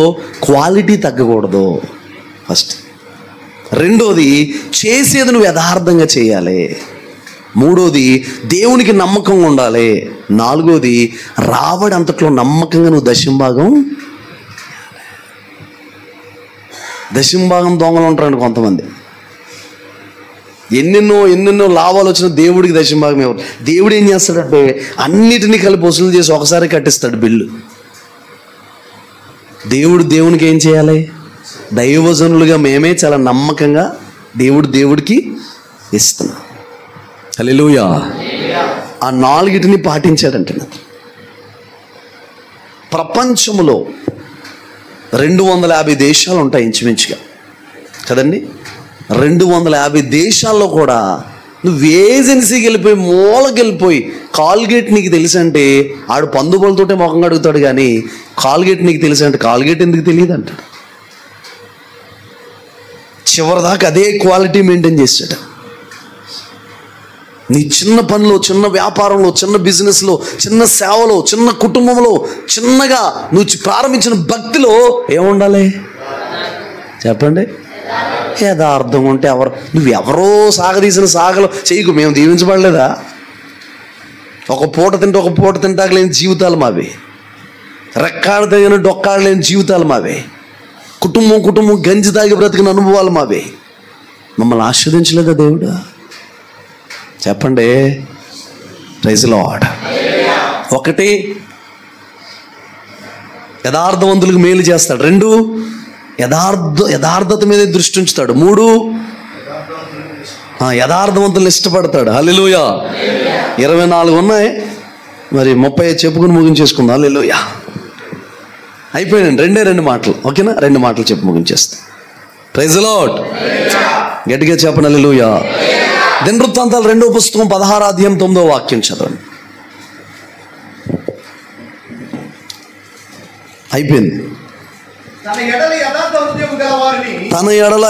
క్వాలిటీ తగ్గకూడదు ఫస్ట్. రెండోది, చేసేది నువ్వు యథార్థంగా చేయాలి. మూడోది, దేవునికి నమ్మకంగా ఉండాలి. నాలుగోది, రాబడి అంతట్లో నమ్మకంగా నువ్వు దశంభాగం దొంగలు ఉంటారండి కొంతమంది. ఎన్నెన్నో లాభాలు వచ్చినా దేవుడికి దశంభాగం ఇవ్వరు. దేవుడు ఏం చేస్తాడంటే అన్నిటినీ కలిపి వసూలు చేసి ఒకసారి కట్టిస్తాడు బిల్లు. దేవునికి ఏం చేయాలి? దైవజనులుగా మేమే చాలా నమ్మకంగా దేవుడికి ఇస్తున్నాం. హల్లెలూయా. ఆ 4 పాటించాడంటే. ప్రపంచంలో 250 దేశాలు ఉంటాయి ఇంచుమించుగా కదండి. 250 దేశాల్లో కూడా నువ్వు ఏజెన్సీకి వెళ్ళిపోయి మూలకి వెళ్ళిపోయి కాల్గేట్ నీకు తెలుసంటే ఆడు పందుబోలతోటే ముఖం అడుగుతాడు, కానీ కాల్గేట్ నీకు తెలుసంటే కాల్గేట్ ఎందుకు తెలియదు అంటాడు. చివరిదాకా అదే క్వాలిటీ మెయింటైన్ చేశాడు. నీ చిన్న పనిలో, చిన్న వ్యాపారంలో, చిన్న బిజినెస్లో, చిన్న సేవలో, చిన్న కుటుంబంలో, చిన్నగా నువ్వు ప్రారంభించిన భక్తిలో ఏముండాలి చెప్పండి? యథార్థం ఉంటే నువ్వెవరో సాగదీసిన సాగలు చేయకు. మేము దీవించబడలేదా? ఒక పూట తింటాక లేని జీవితాలు మావి, రెక్కాడు తగిన డొక్కాడు లేని జీవితాలు మావి, కుటుంబం గంజి తాగి బ్రతికిన అనుభవాలు మావి. మమ్మల్ని ఆశీర్వదించలేదా దేవుడు? చెప్పండి. Praise the Lord. ఒకటి, యథార్థవంతులకు మేలు చేస్తాడు. 2, యథార్థత మీద దృష్టి ఉంచుతాడు. 3, యథార్థవంతులను ఇష్టపడతాడు. హల్లెలూయా. 24 ఉన్నాయి, మరి 30 చెప్పుకుని ముగించేసుకుందాం. హల్లెలూయా. అయిపోయానండి. 2 మాటలు. ఓకేనా? 2 మాటలు చెప్పి ముగించేస్తాం. Praise the lord. గట్టిగా చెప్పండి హల్లెలూయా. దినవృత్తాంతాలు 2వ పుస్తకం 16వ అధ్యాయం 9వ వాక్యం చదవండి. అయిపోయింది. తన ఎడల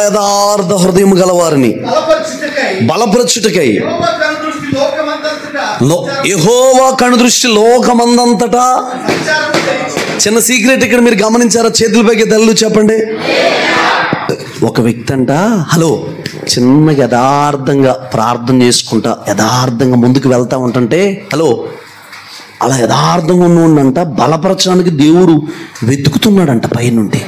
యథార్థ హృదయం గలవారిని బలపరచుటకై యెహోవా కనుదృష్టి లోకమందంతటా. చిన్న సీక్రెట్ ఇక్కడ మీరు గమనించారా? చేతులపైకి తల్లు చెప్పండి. ఒక వ్యక్తి అంట, హలో, చిన్న యథార్థంగా ప్రార్థన చేసుకుంటా యథార్థంగా ముందుకు వెళ్తా ఉంటుంటే, హలో, అలా యథార్థంగా ఉన్నంట బలపరచడానికి దేవుడు వెతుకుతున్నాడంట పైనుండి.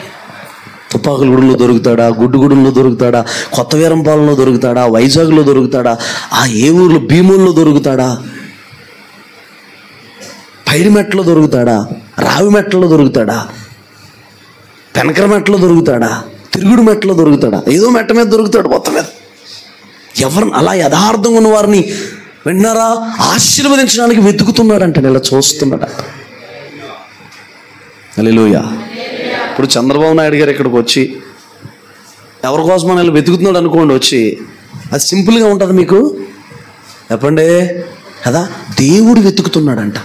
తుపాకులగూడెంలో దొరుకుతాడా, గుడ్డుగూడెంలో దొరుకుతాడా, కొత్త వీరంపాలెంలో దొరుకుతాడా, వైజాగ్లో దొరుకుతాడా, ఆ ఏ ఊర్లో భీముల్లో దొరుకుతాడా, పైడిమెట్లో దొరుకుతాడా, రావిమెట్లో దొరుకుతాడా, పెనకరమెట్లో దొరుకుతాడా, తిరుగుడు మెట్లో దొరుకుతాడా, ఏదో మెట్ట మీద దొరుకుతాడు మొత్తం మీద. ఎవరిని అలా యథార్థంగా ఉన్న వారిని విన్నారా ఆశీర్వదించడానికి వెతుకుతున్నాడంట, ఇలా చూస్తున్నాడు. హల్లెలూయా. ఇప్పుడు చంద్రబాబు నాయుడు గారు ఇక్కడికి వచ్చి ఎవరి కోసం అని వెతుకుతున్నాడు అనుకోండి, వచ్చి అది సింపుల్గా ఉంటుంది మీకు చెప్పండి కదా. దేవుడు వెతుకుతున్నాడంట.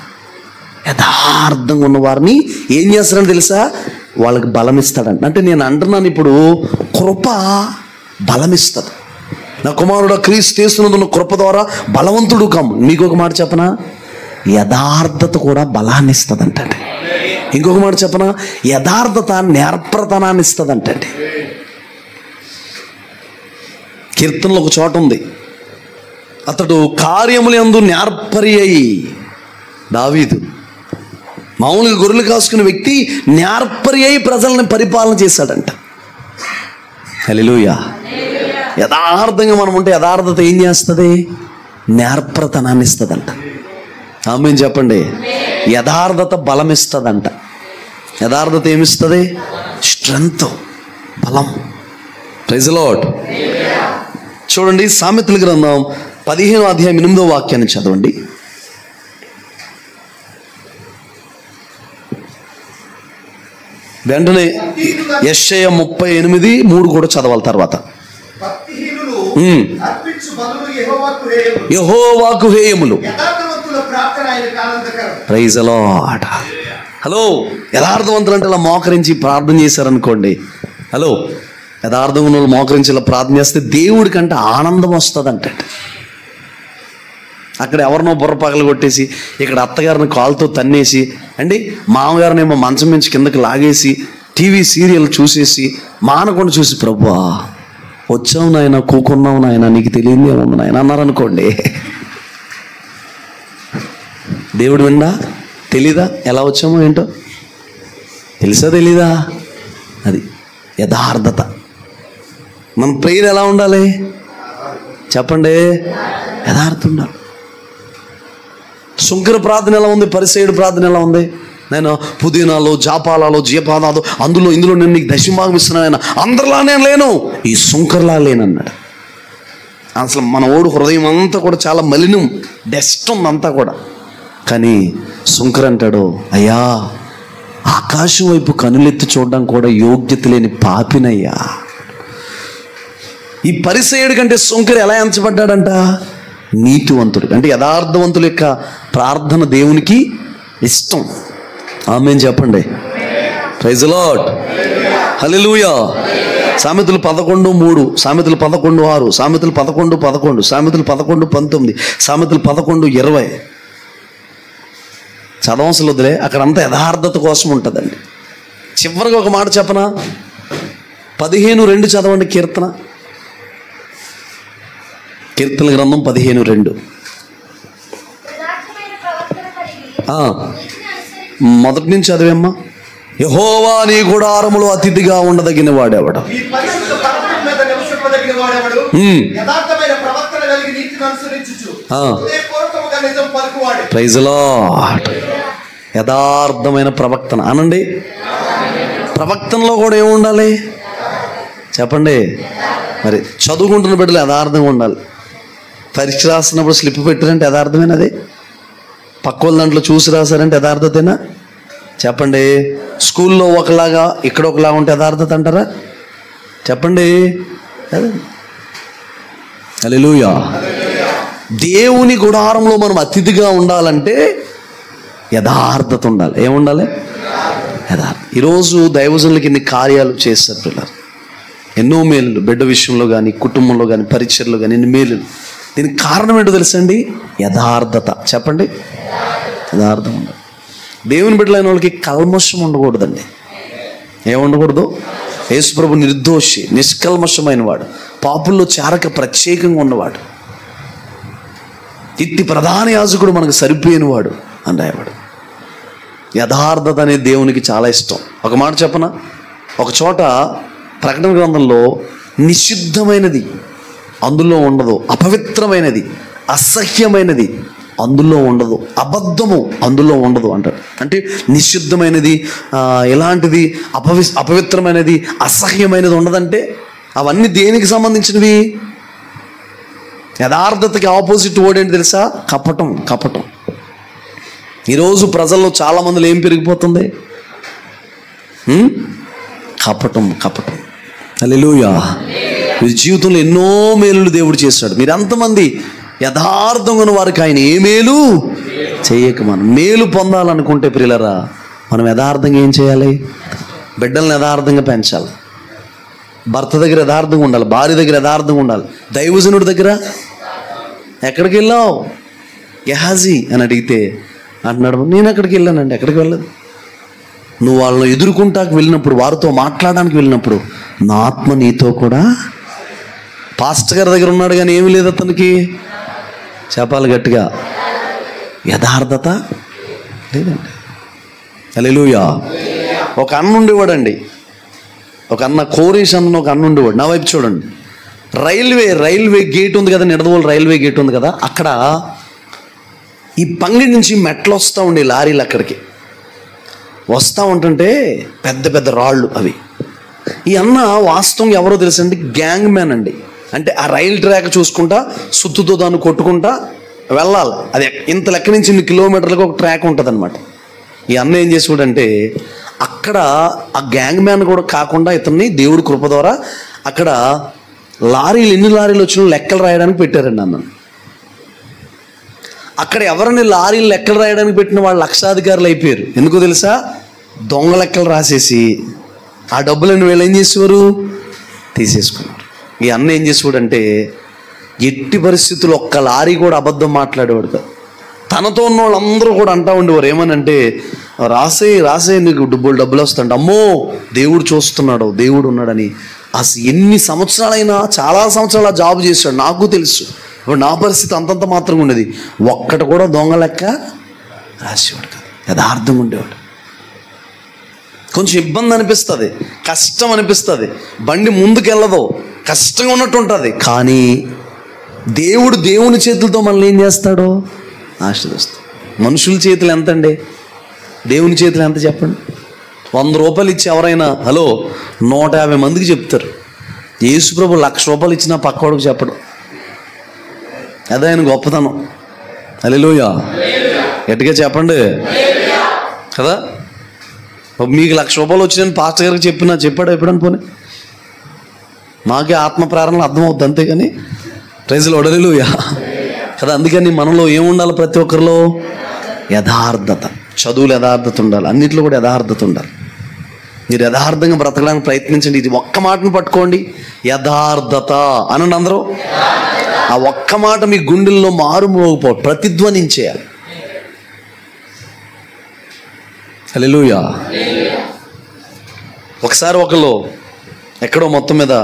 యథార్థంగా ఉన్న వారిని ఏం చేస్తాడని తెలుసా, వాళ్ళకి బలం ఇస్తాడంట. అంటే నేను అంటున్నాను, ఇప్పుడు కృప బలం ఇస్తుంది. నా కుమారుడు క్రీస్తు చేస్తున్నందున్న కృప ద్వారా బలవంతుడు కమ్ము. మీకు ఒక మాట చెప్పనా, యథార్థత కూడా బలాన్ని ఇస్తుందంటండి. ఇంకొక మాట చెప్పనా, యథార్థత నేర్ప్రతనాన్ని ఇస్తుందంటండి. కీర్తనలో ఒక చోట ఉంది, అతడు కార్యములందు నేర్పరి అయి, దావీదు మామూలుగా గొర్రెలు కాసుకునే వ్యక్తి నేర్పరి అయి ప్రజలను పరిపాలన చేశాడంట. హల్లెలూయా. యథార్థంగా మనం ఉంటే యథార్థత ఏం చేస్తుంది, నేర్ప్రతనాన్ని ఇస్తుందంట. ఆమేన్ చెప్పండి. యథార్థత బలం ఇస్తుందంట. యథార్థత ఏమిస్తుంది, స్ట్రెంగ్త్, బలం. Praise the Lord. చూడండి సామెతల గ్రంథం 15వ అధ్యాయం 8వ వాక్యాన్ని చదవండి. వెంటనే యెషయా 38:3 కూడా చదవాలి. తర్వాత యెహోవాకు హేయములు. Praise the lord. హలో, యథార్థవంతులు అంటే ఇలా మోకరించి ప్రార్థన చేశారనుకోండి. హలో, యథార్థంగా మోకరించి ఇలా ప్రార్థన చేస్తే దేవుడి కంటే ఆనందం వస్తుందంటే. అక్కడ ఎవరినో బుర్ర పగలు కొట్టేసి, ఇక్కడ అత్తగారిని కాలుతో తన్నేసి అండి, మామగారినేమో మంచం నుంచి కిందకి లాగేసి టీవీ సీరియల్ చూసేసి మానకుండా చూసి, ప్రభువా వచ్చావు నాయన, కూకున్నావు నాయన, నీకు తెలియదు ఏముంది నాయన అన్నారనుకోండి, దేవుడు విన్నా తెలీదా ఎలా వచ్చామో ఏంటో, తెలుసా తెలీదా? అది యథార్థత. మన ప్రేయర్ ఎలా ఉండాలి చెప్పండి, యథార్థం ఉండాలి. శుంకర ప్రార్థన ఎలా ఉంది, పరిసయ్యుడు ప్రార్థన ఎలా ఉంది? నేను పుదీనాలో, జాపాలలో, జీపాదాలు అందులో ఇందులో నేను నీకు దశమభాగం ఇస్తున్నాను, అందరిలా నేను లేను, ఈ శుంకర్లా లేనన్నాడు. అసలు మన ఓడు హృదయం అంతా కూడా చాలా మలినం, డస్ట్ ఉందంతా కూడా. కానీ శుంకర్ అంటాడు, అయ్యా ఆకాశం వైపు కనులెత్తి చూడడం కూడా యోగ్యత లేని పాపినయ్యా. ఈ పరిసయ్యుడి కంటే శుంకర్ ఎలా ఎంచబడ్డాడంట, నీతివంతుడు. అంటే యథార్థవంతుల యొక్క ప్రార్థన దేవునికి ఇష్టం. ఆమేన్ చెప్పండి. Praise the lord. హల్లెలూయా. సామెతలు 11:3, సామెతలు 11:6, సామెతలు 11:11, సామెతలు 11:19, సామెతలు 11:20. చదవసలు వదిలే, అక్కడంతా యథార్థత కోసం ఉంటుందండి. చివరిగా ఒక మాట చెప్పనా, 15:2 చదవండి. కీర్తన గ్రంథం 15:2. మొదటి నుంచి చదివేమ్మా. యెహోవా నీ గుడారములో అతిథిగా ఉండదగిన వాడెవడు, ప్రైజ్ ది లార్డ్. యథార్థమైన ప్రవక్తన అనండి. ప్రవక్తనలో కూడా ఏముండాలి చెప్పండి. మరి చదువుకుంటున్న బిడ్డలు యథార్థంగా ఉండాలి. పరీక్ష రాస్తున్నప్పుడు స్లిప్ పెట్టారంటే యథార్థమేనది. పక్క వాళ్ళ దాంట్లో చూసి రాశారంటే యథార్థతేనా చెప్పండి. స్కూల్లో ఒకలాగా ఇక్కడ ఒకలాగా ఉంటే యథార్థత అంటారా చెప్పండి. హల్లెలూయా. దేవుని గుడారంలో మనం అతిథిగా ఉండాలంటే యథార్థత ఉండాలి. ఏముండాలి? యథార్థం. ఈరోజు దైవజనులకి ఇన్ని కార్యాలు చేస్తారు పిల్లలు, ఎన్నో మేలు, బిడ్డ విషయంలో కానీ, కుటుంబంలో కానీ, పరిచర్లో కానీ ఎన్ని మేలు. దీనికి కారణం ఏంటో తెలుసండి, యథార్థత. చెప్పండి, యథార్థం ఉండాలి. దేవుని బిడ్డలైన వాళ్ళకి కల్మషం ఉండకూడదండి. ఏముండకూడదు? యేసుప్రభు నిర్దోషి, నిష్కల్మషమైన వాడు, పాపుల్లో చేరక ప్రత్యేకంగా ఉన్నవాడు, ఇట్టి ప్రధాన యాజకుడు మనకు సరిపోయిన వాడు అని రాయవాడు. యథార్థత అనేది దేవునికి చాలా ఇష్టం. ఒక మాట చెప్పనా, ఒక చోట ప్రకటన గ్రంథంలో నిషిద్ధమైనది అందులో ఉండదు, అపవిత్రమైనది అసహ్యమైనది అందులో ఉండదు, అబద్ధము అందులో ఉండదు అంటారు. అంటే నిషిద్ధమైనది, ఎలాంటిది, అపవిత్రమైనది, అసహ్యమైనది ఉండదంటే అవన్నీ దేనికి సంబంధించినవి? యథార్థతకి ఆపోజిట్ వర్డ్ ఏంటి తెలుసా? కపటం. కపటం. ఈరోజు ప్రజల్లో చాలామందిలో ఏం పెరిగిపోతుంది? కపటం. కపటం. హల్లెలూయా. మీ జీవితంలో ఎన్నో మేలులు దేవుడు చేశాడు. మీరు ఎంతమంది యథార్థంగా ఉన్న వారికి ఆయన ఏ మేలు చేయక, మనం మేలు పొందాలనుకుంటే ప్రియులరా మనం యథార్థంగా ఏం చేయాలి? బిడ్డల్ని యథార్థంగా పెంచాలి, భర్త దగ్గర యథార్థంగా ఉండాలి, భార్య దగ్గర యథార్థంగా ఉండాలి, దైవజనుడి దగ్గర. ఎక్కడికి వెళ్ళావు గెహాజీ అని అడిగితే అంటున్నాడు, నేను ఎక్కడికి వెళ్ళానండి. ఎక్కడికి వెళ్ళదు. నువ్వు వాళ్ళని ఎదుర్కొంటానికి వెళ్ళినప్పుడు, వారితో మాట్లాడడానికి వెళ్ళినప్పుడు నా ఆత్మ నీతో కూడా. పాస్టర్ గారి దగ్గర ఉన్నాడు కానీ ఏమీ లేదు అతనికి. చెప్పాలి గట్టిగా, యథార్థత లేదండి. హల్లెలూయా. ఒక అన్న ఉండేవాడండి, ఒక అన్న, కోరేష్ అన్న ఒక అన్న ఉండేవాడు. నా వైపు చూడండి. రైల్వే గేట్ ఉంది కదా, నిడదవోలు రైల్వే గేట్ ఉంది కదా, అక్కడ ఈ పంగిడి నుంచి మెట్లు వస్తూ ఉండే లారీలు అక్కడికి వస్తూ ఉంటుంటే పెద్ద పెద్ద రాళ్ళు అవి. ఈ అన్న వాస్తవం ఎవరో తెలుసండి? గ్యాంగ్ మ్యాన్ అండి. అంటే ఆ రైల్ ట్రాక్ చూసుకుంటా సుత్తుతో దాన్ని కొట్టుకుంటా వెళ్ళాలి. అది ఇంత లెక్క నుంచి ఇన్ని కిలోమీటర్లకు ఒక ట్రాక్ ఉంటుంది అనమాట. ఈ అన్న ఏం చేసాడంటే అక్కడ ఆ గ్యాంగ్ మ్యాన్ కూడా కాకుండా ఇతన్ని దేవుడి కృప ద్వారా అక్కడ లారీలు, ఎన్ని లారీలు వచ్చినా లెక్కలు రాయడానికి పెట్టారండి అన్న. అక్కడ ఎవరిని లారీలు లెక్కలు రాయడానికి పెట్టిన వాళ్ళు లక్షాధికారులు అయిపోయారు. ఎందుకో తెలుసా? దొంగ లెక్కలు రాసేసి ఆ డబ్బులను వీళ్ళు ఏం చేసేవారు? తీసేసుకున్నారు. ఈ అన్న ఏం చేసేవాడంటే ఎట్టి పరిస్థితుల్లో ఒక్క లారీ కూడా అబద్ధం మాట్లాడేవాడు కాదు. తనతో ఉన్న వాళ్ళందరూ కూడా అంటూ ఉండేవారు, ఏమనంటే రాసే నీకు డబ్బులు వస్తాయంట. అమ్మో దేవుడు చూస్తున్నాడు, దేవుడు ఉన్నాడని. అసలు ఎన్ని సంవత్సరాలైనా, చాలా సంవత్సరాలు జాబ్ చేశాడు, నాకు తెలుసు. ఇప్పుడు నా పరిస్థితి అంతంత మాత్రంగా ఉండేది. ఒక్కటి కూడా దొంగ లెక్క రాసేవాడు కాదు, యథార్థంగా ఉండేవాడు. కొంచెం ఇబ్బంది అనిపిస్తుంది, కష్టం అనిపిస్తుంది, బండి ముందుకెళ్ళదు, కష్టంగా ఉన్నట్టు ఉంటుంది. కానీ దేవుని చేతులతో మనల్ని ఏం చేస్తాడో ఆశీర్వదిస్తాడు. మనుషుల చేతులు ఎంత అండి? దేవుని చేతులు ఎంత చెప్పండి? 100 రూపాయలు ఇచ్చి ఎవరైనా హలో 150 మందికి చెప్తారు. యేసుప్రభు 1,00,000 రూపాయలు ఇచ్చినా పక్కవాడికి చెప్పడం. అదే ఆయన గొప్పతనం. హల్లెలూయా. గట్టిగా చెప్పండి కదా. మీకు 1,00,000 రూపాయలు వచ్చినాయని పాస్టర్ గారికి చెప్పాడు ఎప్పుడని? పోనీ మాకే ఆత్మ ప్రేరణలు అర్థమవుద్ది అంతేగాని. Praise lord. హల్లెలూయా కదా. అందుకని మనలో ఏముండాలి? ప్రతి ఒక్కరిలో యథార్థత. చదువులు యథార్థత ఉండాలి, అన్నింటిలో కూడా యథార్థత ఉండాలి. మీరు యథార్థంగా బ్రతకడానికి ప్రయత్నించండి. ఇది ఒక్క మాటను పట్టుకోండి, యథార్థత అనండి అందరూ. ఆ ఒక్క మాట మీ గుండెల్లో మారుమోగిపో, ప్రతిధ్వనించేయాలి. హల్లెలూయా. ఒకసారి ఒకళ్ళు ఎక్కడో మొత్తం మీద